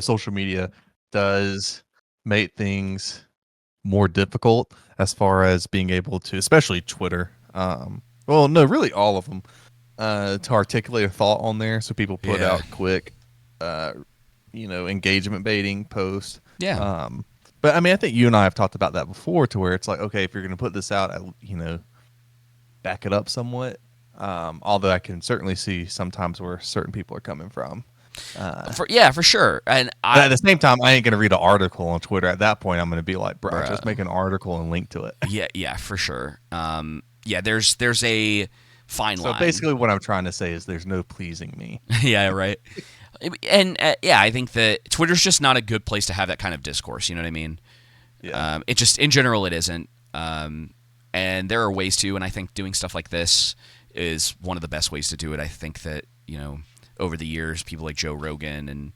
social media does make things more difficult as far as being able to, especially Twitter. Well, no, really all of them, to articulate a thought on there. So people put Yeah, out quick, uh, engagement baiting posts. yeah. But I mean, I think you and I have talked about that before, to where it's like, okay, if you're going to put this out, back it up somewhat. Although I can certainly see sometimes where certain people are coming from. For sure. And But at the same time, I ain't going to read an article on Twitter. At that point, I'm going to be like, bro, just bruh. make an article and link to it. Yeah, for sure. Yeah, there's a fine So line. basically, what I'm trying to say is there's no pleasing me. Yeah, right. And yeah, I think that Twitter's just not a good place to have that kind of discourse. You know what I mean? Yeah. It just, in general, it isn't. And there are ways to, and I think doing stuff like this is one of the best ways to do it. I think that over the years, people like Joe Rogan and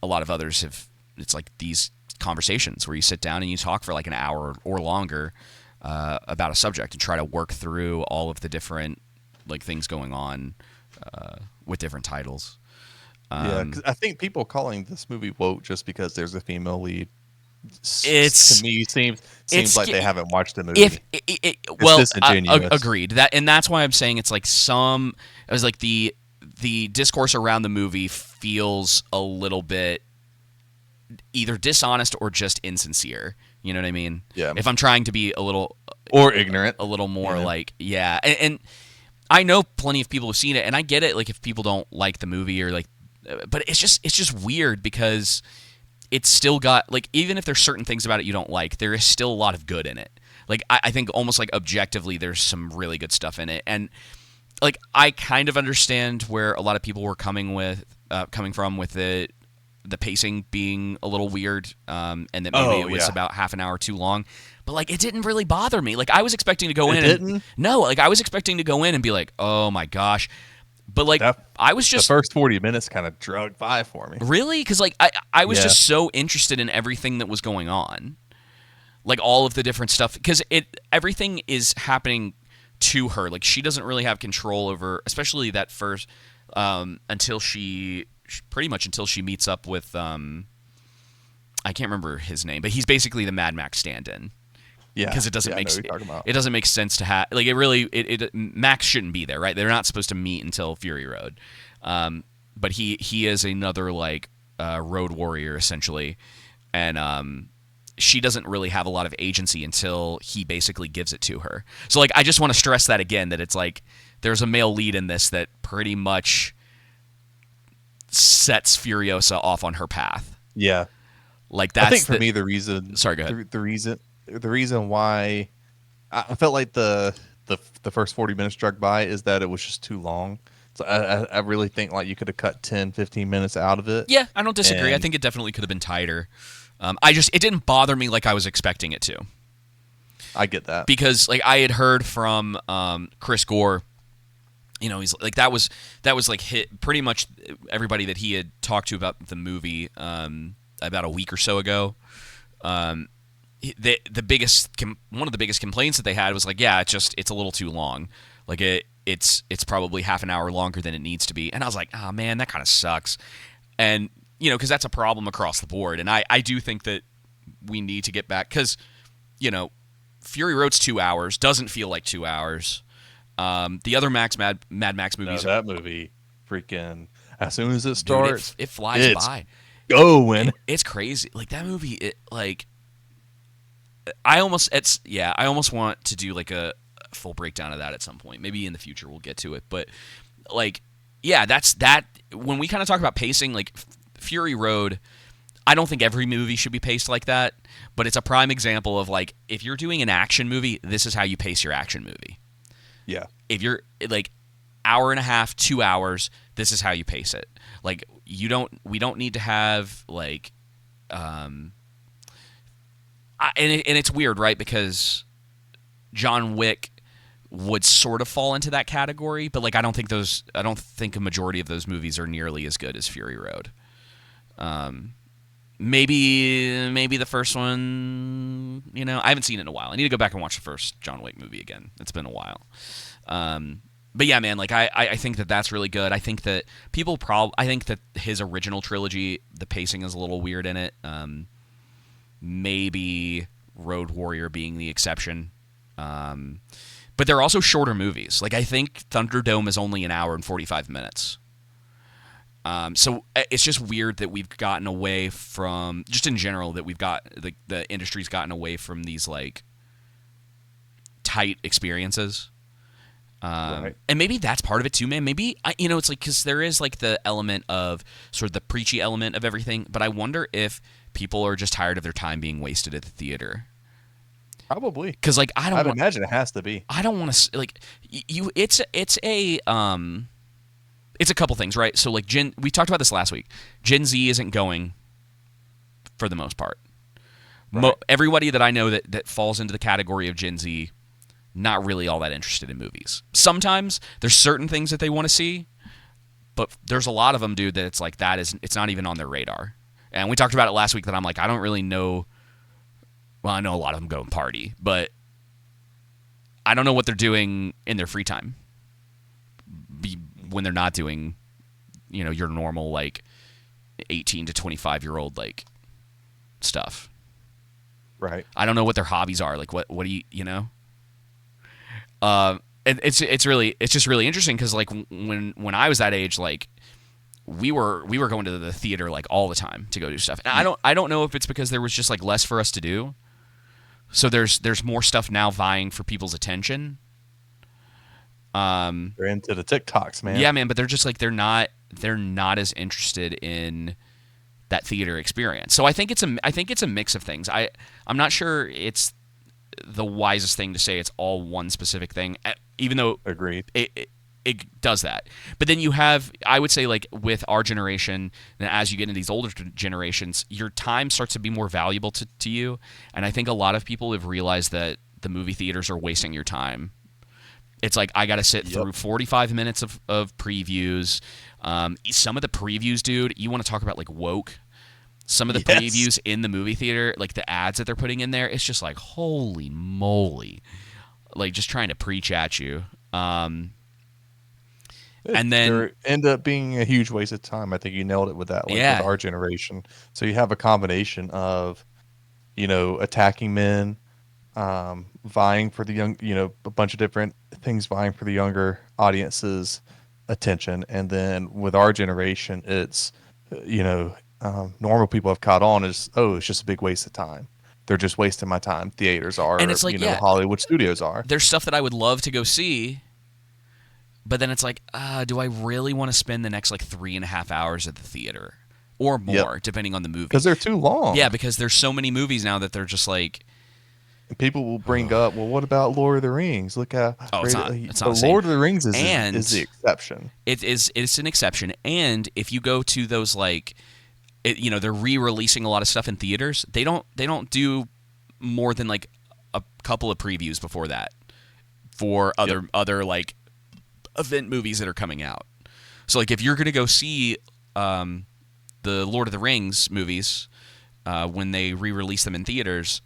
a lot of others have. It's like these conversations where you sit down and you talk for like an hour or longer about a subject and try to work through all of the different like things going on with different titles. Yeah, 'cause I think people calling this movie woke just because there's a female lead, to It's me seems it's like they haven't watched the if movie. It's well, disingenuous. agreed that, and that's why I'm saying it's like it was like the discourse around the movie feels a little bit either dishonest or just insincere. You know what I mean? Yeah. If I'm trying to be Or ignorant. a little more You know? like, yeah, and I know plenty of people who've seen it, and I get it. Like if people don't like the movie or like, but it's just weird because it's still got like, even if there's certain things about it you don't like, there is still a lot of good in it. Like I think almost like objectively there's some really good stuff in it, and like I kind of understand where a lot of people were coming from with the pacing being a little weird, and that maybe it was Yeah. about half an hour too long. But like it didn't really bother me. Like I was expecting to go It in didn't? no, like I was expecting to go in and be like, oh my gosh. But like That I was the just first 40 minutes kind of drugged by for me. really, because like I was Yeah. just so interested in everything that was going on, like all of the different stuff, because everything is happening to her. Like she doesn't really have control over, especially that first until she pretty much until she meets up with I can't remember his name, but he's basically the Mad Max stand-in. Yeah. Because it doesn't Yeah, I make know what you're talking about. it doesn't make sense to have like it really Max shouldn't be there, right? They're not supposed to meet until Fury Road, but he is another like road warrior essentially, and she doesn't really have a lot of agency until he basically gives it to her. So like I just want to stress that again, that it's like there's a male lead in this that pretty much sets Furiosa off on her path. Yeah. Like I think that's for me the reason sorry, go ahead. the reason why I felt like the first 40 minutes dragged by is that it was just too long. So I really think like you could have cut 10, 15 minutes out of it. Yeah, I don't disagree. I And think it definitely could have been tighter. It didn't bother me like I was expecting it to, I get that. because like I had heard from Chris Gore, he's like that was like hit pretty much everybody that he had talked to about the movie about a week or so ago. The biggest one of the biggest complaints that they had was like, yeah, it's a little too long. Like it's probably half an hour longer than it needs to be. And I was like, oh man, that kind of sucks. And because that's a problem across the board. And I do think that we need to get back, because Fury Road's 2 hours, doesn't feel like 2 hours. The other Mad Max No, movies, that movie freaking as soon as it dude, starts, it flies it's by. going. It's crazy. Like that movie, I almost want to do like a full breakdown of that at some point. Maybe in the future we'll get to it, but like, yeah, that's that. When we kind of talk about pacing, like Fury Road, I don't think every movie should be paced like that, but it's a prime example of like, if you're doing an action movie, this is how you pace your action movie. Yeah. If you're like hour and a half, 2 hours, this is how you pace it. Like, we don't need to have like, and it's weird, right? Because John Wick would sort of fall into that category, but like, I don't think a majority of those movies are nearly as good as Fury Road. Maybe the first one, I haven't seen it in a while. I need to go back and watch the first John Wick movie again. It's been a while. But yeah, man, like I think that that's really good. I think that I think that his original trilogy, the pacing is a little weird in it. Maybe Road Warrior being the exception. But they're also shorter movies. Like, I think Thunderdome is only an hour and 45 minutes. So it's just weird that we've gotten away from, just in general, that we've got the industry's gotten away from these like tight experiences. Right. And maybe that's part of it too, man. Maybe it's like, because there is like the element of sort of the preachy element of everything, but I wonder if people are just tired of their time being wasted at the theater. Probably. Because like, I'd imagine it has to be. I don't want to like you. It's a couple things, right? So like we talked about this last week. Gen Z isn't going for the most part. Right. Everybody that I know that falls into the category of Gen Z, not really all that interested in movies. Sometimes there's certain things that they want to see, but there's a lot of them, dude, that it's like it's not even on their radar. And we talked about it last week that I'm like, I don't really know. Well, I know a lot of them go and party, but I don't know what they're doing in their free time when they're not doing, your normal like 18 to 25-year-old like stuff. Right. I don't know what their hobbies are. Like, what do you know? And it's just really interesting because like when I was that age, like we were going to the theater like all the time to go do stuff. And I don't know if it's because there was just like less for us to do. So there's more stuff now vying for people's attention. They're into the TikToks, man. Yeah, man, but they're just like they're not as interested in that theater experience. So I think it's a mix of things. I'm not sure it's the wisest thing to say it's all one specific thing, even though Agreed. It does that. But then you have, I would say, like with our generation, and as you get into these older generations, your time starts to be more valuable to you. And I think a lot of people have realized that the movie theaters are wasting your time. It's like, I got to sit through 45 minutes of previews. Some of the previews, dude, you want to talk about like woke. Some of the previews in the movie theater, like the ads that they're putting in there, it's just like, holy moly. Like, just trying to preach at you. And then they end up being a huge waste of time. I think you nailed it with that, like with our generation. So you have a combination of, attacking men, vying for the young, a bunch of different things vying for the younger audience's attention. And then with our generation, it's, normal people have caught on as, it's just a big waste of time. They're just wasting my time. Theaters are, and it's like, Hollywood studios are. There's stuff that I would love to go see. But then it's like, do I really want to spend the next like 3.5 hours at the theater or more, depending on the movie? Because they're too long. Yeah, because there's so many movies now that they're just like. And people will bring up, well, what about Lord of the Rings? Look how it's not the Lord of the Rings is the exception. It's an exception. And if you go to those like, they're re-releasing a lot of stuff in theaters. They don't do more than like a couple of previews before that for other like event movies that are coming out. So like if you're going to go see the Lord of the Rings movies when they re-release them in theaters,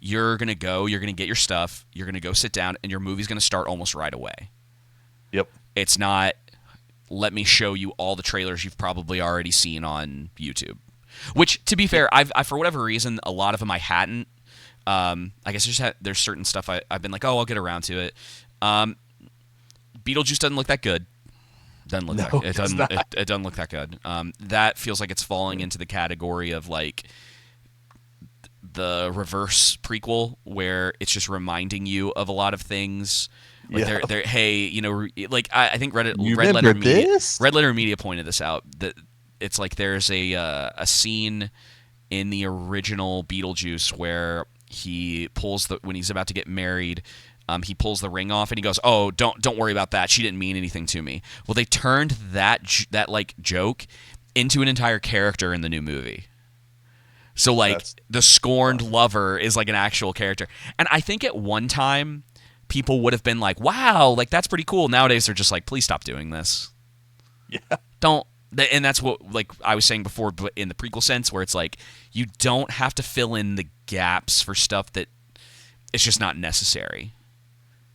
you're going to get your stuff, you're going to go sit down, and your movie's going to start almost right away. Yep. It's not, let me show you all the trailers you've probably already seen on YouTube. Which, to be fair, I for whatever reason, a lot of them I hadn't. I guess there's certain stuff I've been like, I'll get around to it. Beetlejuice doesn't look that good. It doesn't look that good. That feels like it's falling into the category of like the reverse prequel where it's just reminding you of a lot of things. Like Yeah. they're hey, like I think You remember this? Red Letter Media pointed this out, that it's like there's a scene in the original Beetlejuice where he pulls the when he's about to get married. He pulls the ring off and he goes, "Oh, don't worry about that. She didn't mean anything to me." Well, they turned that like joke into an entire character in the new movie. So like That's the scorned awesome. lover is like an actual character. And I think at one time people would have been like, "Wow, like that's pretty cool." Nowadays they're just like, "Please stop doing this." Yeah. Don't and that's what like I was saying before, but in the prequel sense where it's like you don't have to fill in the gaps for stuff that it's just not necessary.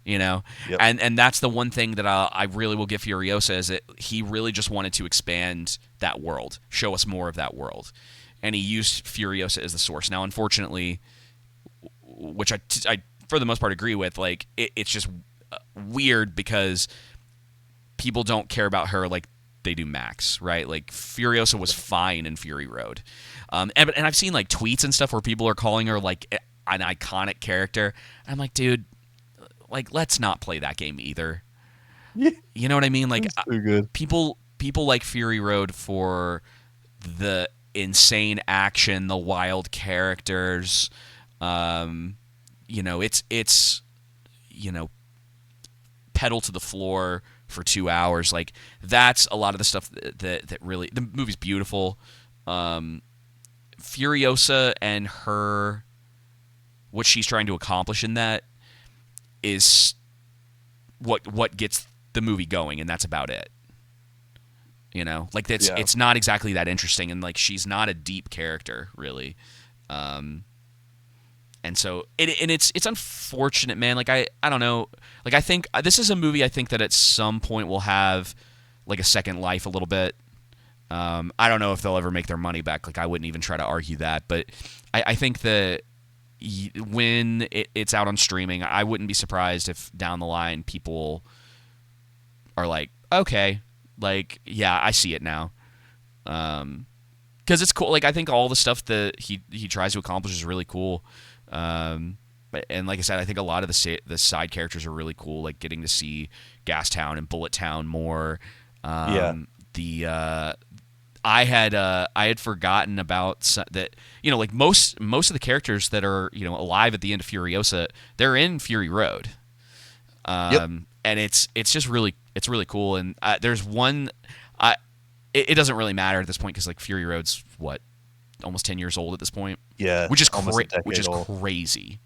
Yep. And that's the one thing that I really will give Furiosa is that he really just wanted to expand that world, show us more of that world, and he used Furiosa as the source. Now, unfortunately, which I for the most part agree with, like it's just weird because people don't care about her like they do Max, right? Like Furiosa was fine in Fury Road, and I've seen like tweets and stuff where people are calling her like an iconic character. I'm like, dude, like let's not play that game either. Yeah. You know what I mean? Like It's too good. people like Fury Road for the insane action, the wild characters. It's pedal to the floor for 2 hours. Like that's a lot of the stuff that really the movie's beautiful. Furiosa and her what she's trying to accomplish in that is what gets the movie going, and that's about it. Like Yeah. it's not exactly that interesting, and like she's not a deep character really. And so it's unfortunate, man. Like I don't know. Like I think this is a movie I think that at some point will have like a second life a little bit. I don't know if they'll ever make their money back. Like I wouldn't even try to argue that, but I think that when it's out on streaming, I wouldn't be surprised if down the line people are like, okay, like yeah, I see it now. Because it's cool. Like I think all the stuff that he tries to accomplish is really cool. And like I said, I think a lot of the side characters are really cool. Like getting to see Gastown and Bullet Town more. Yeah. The I had forgotten about that. Like most of the characters that are alive at the end of Furiosa, they're in Fury Road. Yep. And it's just really cool. And there's one. It doesn't really matter at this point because like Fury Road's what almost 10 years old at this point, Yeah. which is Almost a decade old. crazy.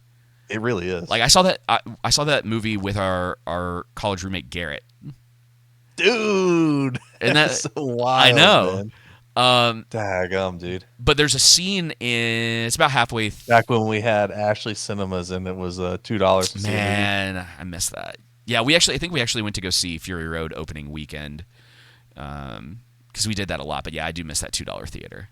It really is. Like I saw that movie with our college roommate Garrett, Dude. and That's that so I wild, know. man. Um, Daggum, dude. but there's a scene it's about halfway. Back when we had Ashley Cinemas and it was $2 to see a movie. Man, I missed that. Yeah, I think we actually went to go see Fury Road opening weekend, because we did that a lot. But yeah, I do miss that $2 theater.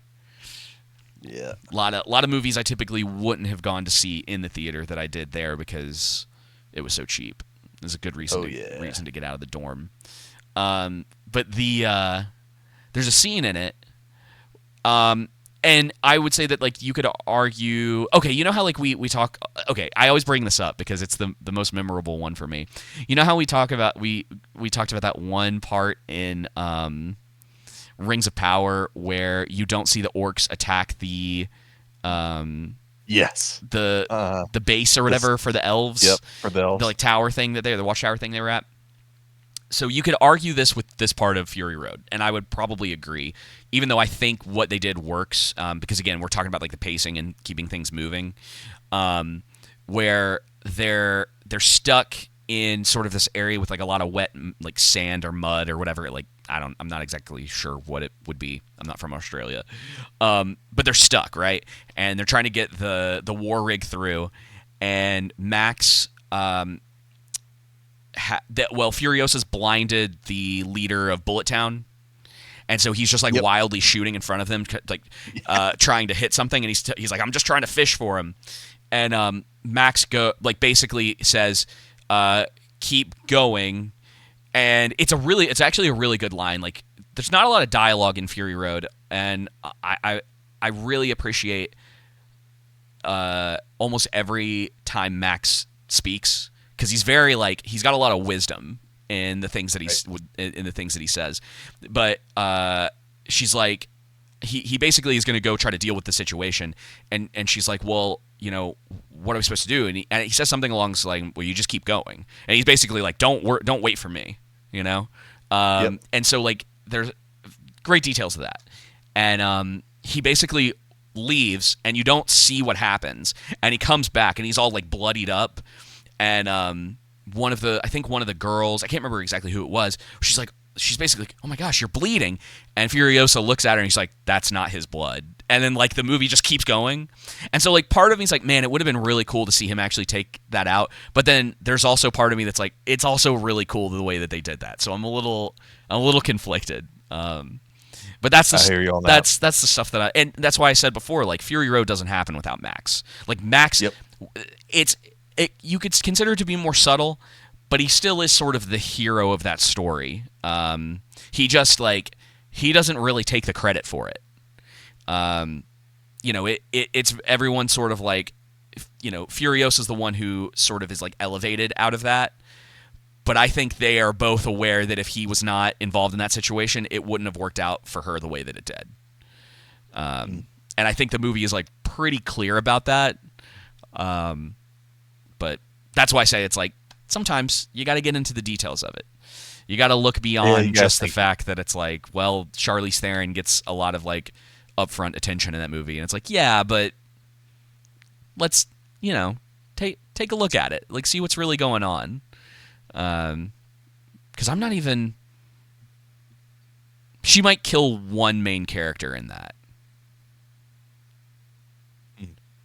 Yeah. A lot of movies I typically wouldn't have gone to see in the theater that I did there because it was so cheap. It was a good reason reason to get out of the dorm. But there's a scene in it. And I would say that like you could argue, okay, you know how like we talk, okay, I always bring this up because it's the most memorable one for me. You know how we talk about we talked about that one part in Rings of Power where you don't see the orcs attack the Yes. the base or whatever for the elves. Yep. For the elves. The like tower thing the watchtower thing they were at. So you could argue this with this part of Fury Road, and I would probably agree, even though I think what they did works, because again, we're talking about like the pacing and keeping things moving, where they're stuck in sort of this area with like a lot of wet like sand or mud or whatever. Like I'm not exactly sure what it would be. I'm not from Australia, but they're stuck, right? And they're trying to get the war rig through, and Max. Furiosa's blinded the leader of Bullet Town, and so he's just like wildly shooting in front of them, like trying to hit something, and he's like, I'm just trying to fish for him, and Max basically says, keep going, and it's actually a really good line. Like there's not a lot of dialogue in Fury Road, and I really appreciate almost every time Max speaks, because he's very like he's got a lot of wisdom in the things that Right. in the things that he says, but she's like he basically is going to go try to deal with the situation, and she's like, well, you know, what are we supposed to do? And he says something along the line, well, you just keep going, and he's basically like, don't wait for me, you know. Yep. And so like there's great details of that, and he basically leaves, and you don't see what happens, and he comes back, and he's all like bloodied up, and I think one of the girls, I can't remember exactly who it was, she's basically like, oh my gosh, you're bleeding, and Furiosa looks at her and he's like, that's not his blood, and then like the movie just keeps going, and so like part of me's like, man, it would have been really cool to see him actually take that out, but then there's also part of me that's like, it's also really cool the way that they did that, so I'm a little conflicted. But that's I the hear you on that. that's the stuff and that's why I said before, like Fury Road doesn't happen without Max. Like Max, Yep. you could consider it to be more subtle, but he still is sort of the hero of that story. He just like he doesn't really take the credit for it. You know, it's everyone sort of like, you know, Furiosa's the one who sort of is like elevated out of that. But I think they are both aware that if he was not involved in that situation, it wouldn't have worked out for her the way that it did. And I think the movie is like pretty clear about that. But that's why I say it's like sometimes you got to get into the details of it. You got to look beyond just the fact that it's like, well, Charlize Theron gets a lot of like upfront attention in that movie, and it's like, yeah, but let's, you know, take a look at it, like see what's really going on. Because I'm not even. She might kill one main character in that,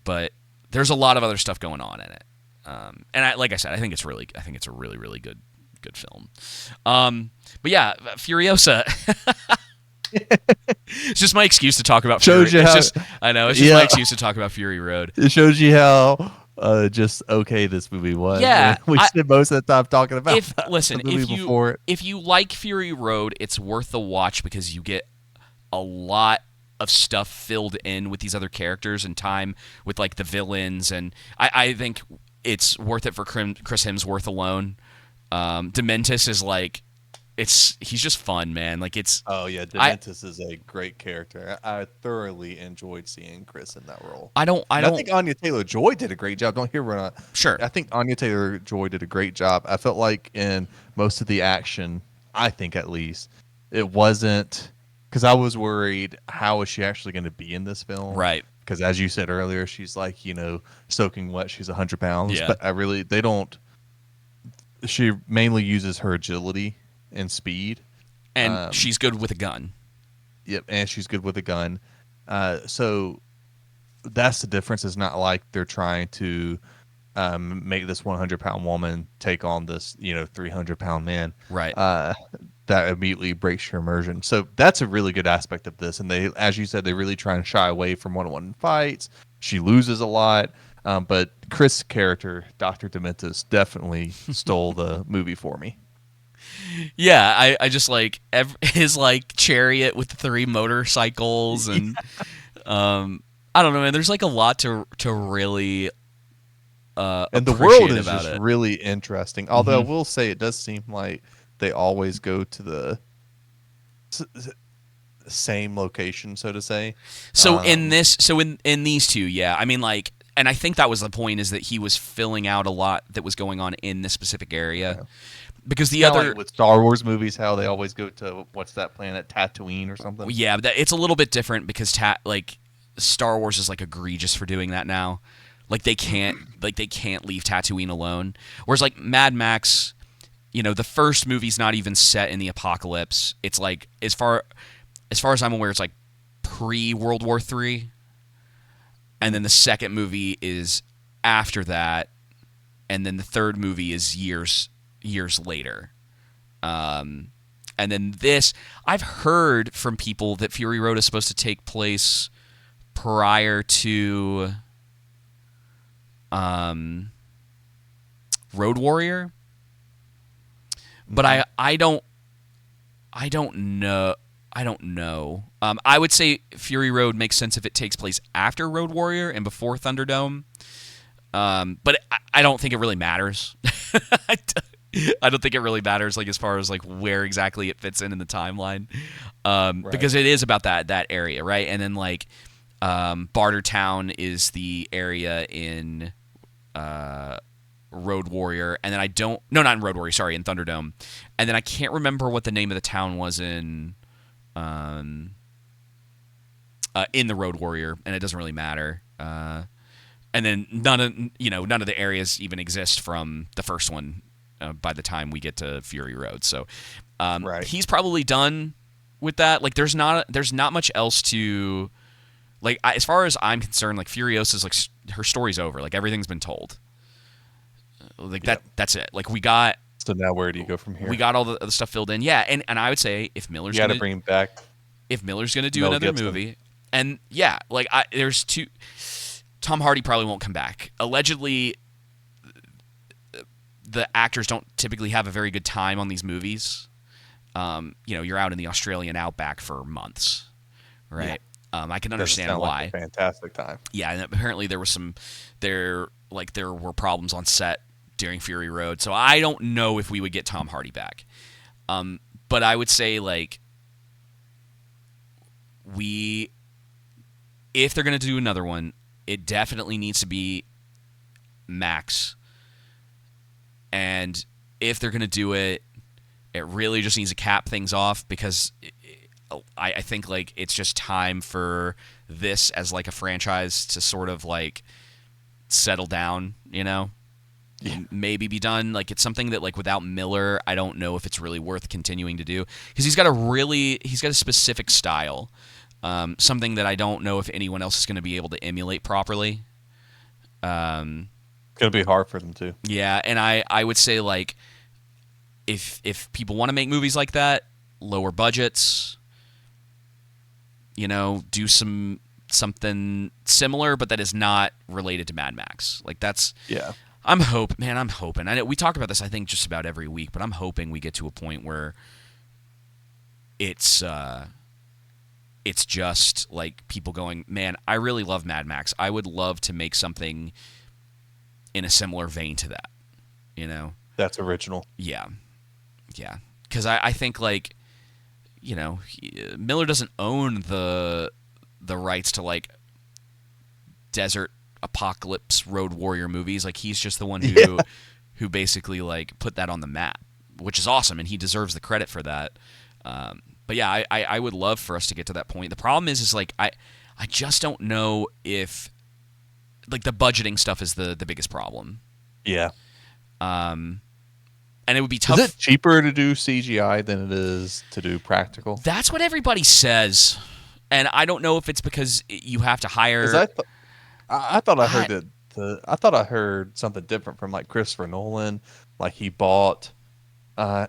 but there's a lot of other stuff going on in it. And like I said, I think it's a really, really good film. But yeah, Furiosa. It's just my excuse to talk about Fury. Shows you how. I know it's just my excuse to talk about Fury Road. It shows you how just okay this movie was. Yeah, we spent most of the time talking about listen, the movie before it. If you like Fury Road, it's worth the watch because you get a lot of stuff filled in with these other characters and time with like the villains, and I think it's worth it for Chris Hemsworth alone. Dementis is like, he's just fun, man. Like it's. Oh yeah, Dementis is a great character. I thoroughly enjoyed seeing Chris in that role. I think Anya Taylor-Joy did a great job. Don't hear we're not. Sure. I think Anya Taylor-Joy did a great job. I felt like in most of the action, I think at least, it wasn't, because I was worried, how is she actually going to be in this film? Right. Because as you said earlier, she's like, you know, soaking wet. She's 100 pounds. Yeah. But they don't. She mainly uses her agility and speed, and she's good with a gun. Yep, and she's good with a gun. So that's the difference. It's not like they're trying to make this 100-pound woman take on this, you know, 300-pound man. Right. That immediately breaks your immersion. So that's a really good aspect of this. And they, as you said, they really try and shy away from one-on-one fights. She loses a lot. But Chris' character, Dr. Dementis, definitely stole the movie for me. Yeah, I just like his like chariot with the 3 motorcycles, and I don't know, man. There's like a lot to really and the world is about just it. really interesting. Although I will say, it does seem like they always go to the same location, so to say. So in these two, yeah, I mean, like, and I think that was the point, is that he was filling out a lot that was going on in this specific area. Yeah. Because the other, like with Star Wars movies, how they always go to, what's that planet, Tatooine or something? Yeah, but it's a little bit different because like Star Wars is like egregious for doing that now. Like they can't leave Tatooine alone. Whereas like Mad Max, you know, the first movie's not even set in the apocalypse. It's like as far as I'm aware, it's like pre-World War III. And then the second movie is after that, and then the third movie is years later. And then this, I've heard from people that Fury Road is supposed to take place prior to Road Warrior, but I don't know. I don't know. I would say Fury Road makes sense if it takes place after Road Warrior and before Thunderdome. But I don't think it really matters. I don't think it really matters, like as far as like where exactly it fits in the timeline, Right. because it is about that area, right? And then like Bartertown is the area in Road Warrior, and then I don't no not in Road Warrior, sorry, in Thunderdome, and then I can't remember what the name of the town was um, in the Road Warrior, and it doesn't really matter. And then none of the areas even exist from the first one by the time we get to Fury Road. So Right. he's probably done with that. Like there's not much else to like as far as I'm concerned. Like Furiosa's like her story's over. Like everything's been told. Like Yep. that's it. Like we got So now where do you go from we here? got all the stuff filled in. Yeah, and I would say You got to bring him back. if Miller's gonna do Mel another Gibson. movie, and yeah, like there's two. Tom Hardy probably won't come back. Allegedly, the actors don't typically have a very good time on these movies. You're out in the Australian outback for months, Yeah. right? I can Doesn't understand sound like a why. fantastic time. Yeah, and apparently there were problems on set during Fury Road, so I don't know if we would get Tom Hardy back. But I would say like we if they're gonna do another one, it definitely needs to be Max. And if they're gonna do it, it really just needs to cap things off because I think like it's just time for this as like a franchise to sort of like settle down, Yeah. maybe be done. Like it's something that like without Miller, I don't know if it's really worth continuing to do because he's got a specific style, something that I don't know if anyone else is going to be able to emulate properly. Gonna be hard for them too. Yeah, and I would say like if people want to make movies like that, lower budgets, do something similar, but that is not related to Mad Max. Like that's Yeah. I'm hoping. I know we talk about this I think just about every week, but I'm hoping we get to a point where it's it's just like people going, "Man, I really love Mad Max. I would love to make something in a similar vein to that." You know? That's original. Yeah. Yeah. Cuz I think like, Miller doesn't own the rights to like desert apocalypse road warrior movies. Like he's just the one Yeah. who basically like put that on the map, which is awesome, and he deserves the credit for that. But yeah, I would love for us to get to that point. The problem is like I just don't know if like the budgeting stuff is the biggest problem. Yeah. And it would be Is it tough. cheaper to do CGI than it is to do practical? That's what everybody says, and I don't know if it's because you have to Because hire. I thought I heard I, that I thought I heard something different from like Christopher Nolan. Like he bought, uh,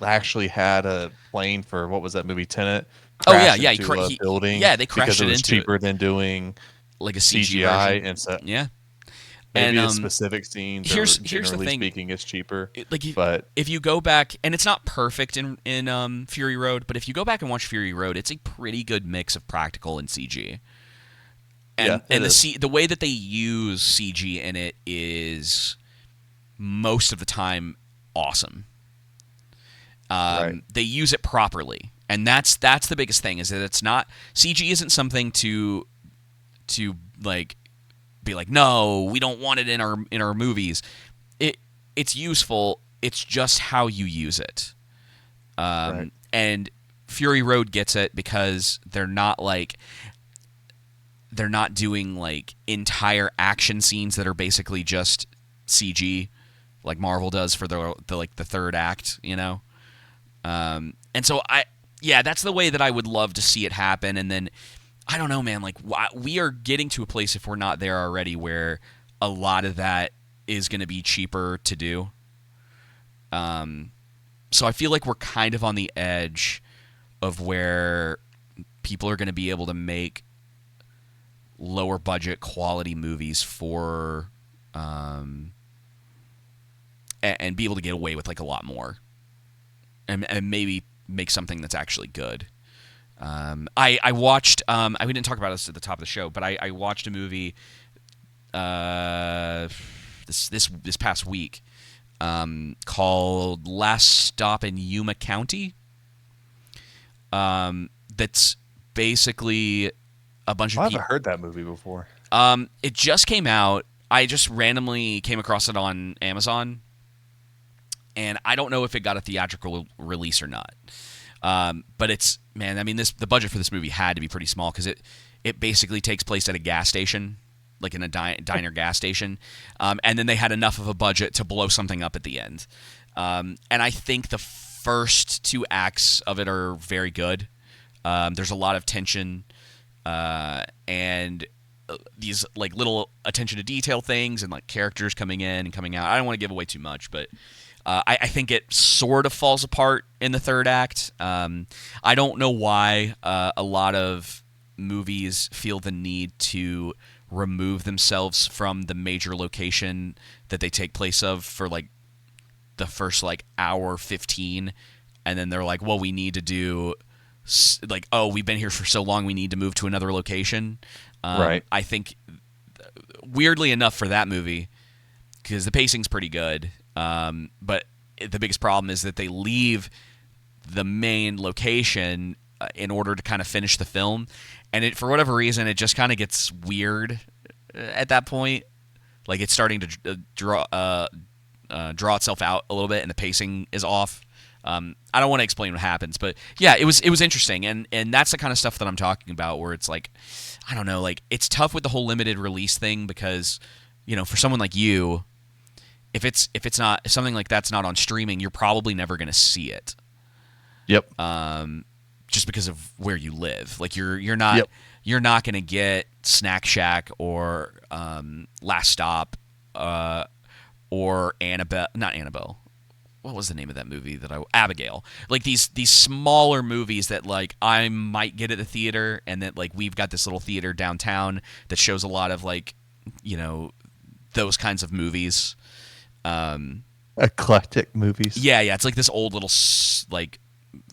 actually had a plane for what was that movie Tenet oh yeah, crash yeah, into a building yeah, they because crashed it it was into it cheaper than doing like a CG CGI, version. and so Yeah, and maybe the specific scenes or here's the generally thing. speaking it's cheaper. Like But if you go back, and it's not perfect in Fury Road, but if you go back and watch Fury Road, it's a pretty good mix of practical and CG. yeah, it And is. the way that they use CG in it is most of the time awesome. Right. They use it properly, and that's the biggest thing is that it's not CG isn't something to like be like no we don't want it in our movies. It's useful. It's just how you use it. Right. And Fury Road gets it because they're not doing like entire action scenes that are basically just CG like Marvel does for the like the third act, and so yeah, that's the way that I would love to see it happen. And then I don't know, man, like we are getting to a place if we're not there already where a lot of that is going to be cheaper to do. So I feel like we're kind of on the edge of where people are going to be able to make lower budget quality movies for and be able to get away with like a lot more and maybe make something that's actually good. I watched. We didn't talk about this at the top of the show, but I watched a movie this past week called Last Stop in Yuma County. That's basically a bunch of I people. haven't heard that movie before. It just came out. I just randomly came across it on Amazon, and I don't know if it got a theatrical release or not. But it's, man, I mean, the budget for this movie had to be pretty small because it basically takes place at a gas station, like in a diner gas station, and then they had enough of a budget to blow something up at the end. And I think the first two acts of it are very good. There's a lot of tension and these like little attention to detail things and like characters coming in and coming out. I don't want to give away too much, but I think it sort of falls apart in the third act. I don't know why a lot of movies feel the need to remove themselves from the major location that they take place of for like the first like hour 15, and then they're like, well, we need to do like, oh, we've been here for so long, we need to move to another location. Right. I think weirdly enough for that movie, because the pacing's pretty good, but the biggest problem is that they leave the main location in order to kind of finish the film, and it, for whatever reason, it just kind of gets weird at that point. Like it's starting to draw itself out a little bit, and the pacing is off. I don't want to explain what happens, but yeah, it was interesting, and that's the kind of stuff that I'm talking about, where it's like, I don't know, like it's tough with the whole limited release thing because, you know, for someone like you, if something like that's not on streaming, you're probably never going to see it. Yep. Just because of where you live, like you're not Yep. you're not going to get Snack Shack or Last Stop or not Annabelle. What was the name of that movie Abigail? Like these smaller movies that like I might get at the theater, and that like we've got this little theater downtown that shows a lot of like, you know, those kinds of movies. Eclectic movies. Yeah, it's like this old little like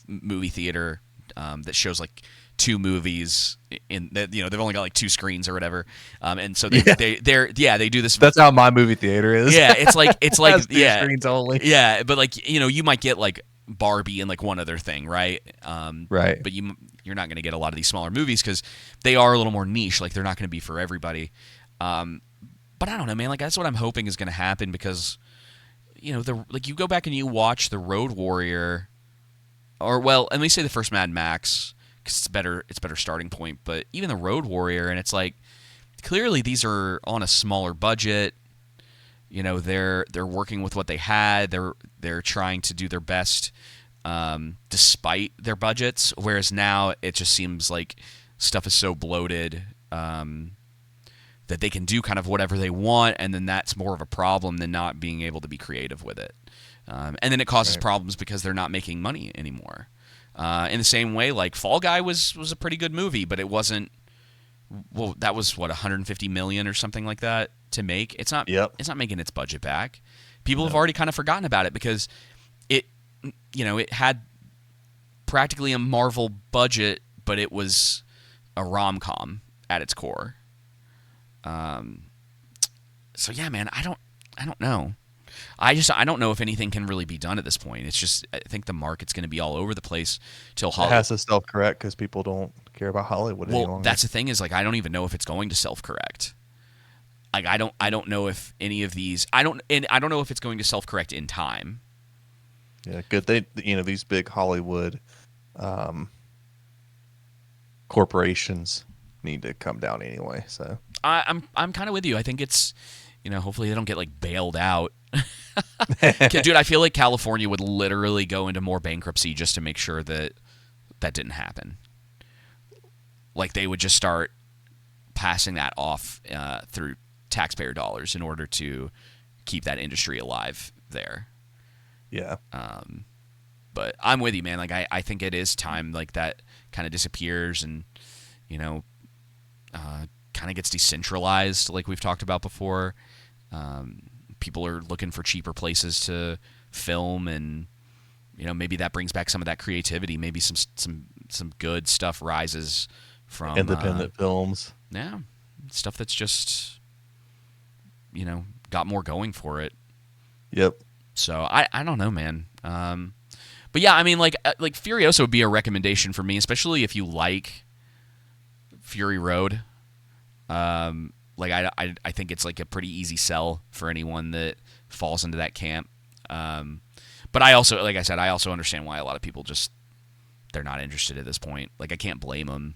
movie theater that shows like two movies in that, you know, they've only got like two screens or whatever, and so they do this. That's how my movie theater is. Yeah, it's like Has two screens only. yeah, but like, you know, you might get like Barbie and like one other thing, right? Right. But you're not going to get a lot of these smaller movies because they are a little more niche. Like they're not going to be for everybody. But I don't know, man. Like that's what I'm hoping is going to happen because, you know, like you go back and you watch The Road Warrior, or well, let me say the first Mad Max, because it's better starting point. But even The Road Warrior, and it's like clearly these are on a smaller budget. You know, they're working with what they had. They're trying to do their best despite their budgets. Whereas now it just seems like stuff is so bloated that they can do kind of whatever they want, and then that's more of a problem than not being able to be creative with it. And then it causes problems because they're not making money anymore. In the same way, like Fall Guy was a pretty good movie, but it wasn't. Well, that was what, 150 million or something like that to make. It's not. Yep. It's not making its budget back. People have already kind of forgotten about it because it, you know, it had practically a Marvel budget, but it was a rom-com at its core. So yeah, man, I don't know. I don't know if anything can really be done at this point. It's just, I think the market's going to be all over the place till Hollywood. It has to self-correct because people don't care about Hollywood any longer. That's the thing, is like I don't even know if it's going to self-correct. Like I don't know if any of these I don't know if it's going to self-correct in time. Yeah, good. These big Hollywood corporations need to come down anyway. So I'm kind of with you. I think it's, you know, hopefully they don't get like bailed out. Dude, I feel like California would literally go into more bankruptcy just to make sure that didn't happen. Like they would just start passing that off through taxpayer dollars in order to keep that industry alive there. Yeah. But I'm with you, man. Like I think it is time like that kind of disappears and, you know, kind of gets decentralized like we've talked about before. People are looking for cheaper places to film, and, you know, maybe that brings back some of that creativity. Maybe some some good stuff rises from Independent films. yeah, stuff that's just got more going for it. Yep. So I don't know, man. But yeah, I mean, like Furiosa would be a recommendation for me, especially if you like Fury Road. Like I think it's like a pretty easy sell for anyone that falls into that camp. But I also, like I said, I also understand why a lot of people just they're not interested at this point. Like I can't blame them.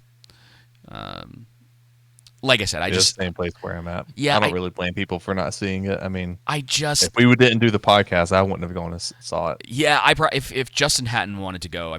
Like I said, I It's just the same place where I'm at. yeah, I don't really blame people for not seeing it. I mean, I if just we didn't do the podcast, I wouldn't have gone and saw it. yeah, if Justin Hatton wanted to go,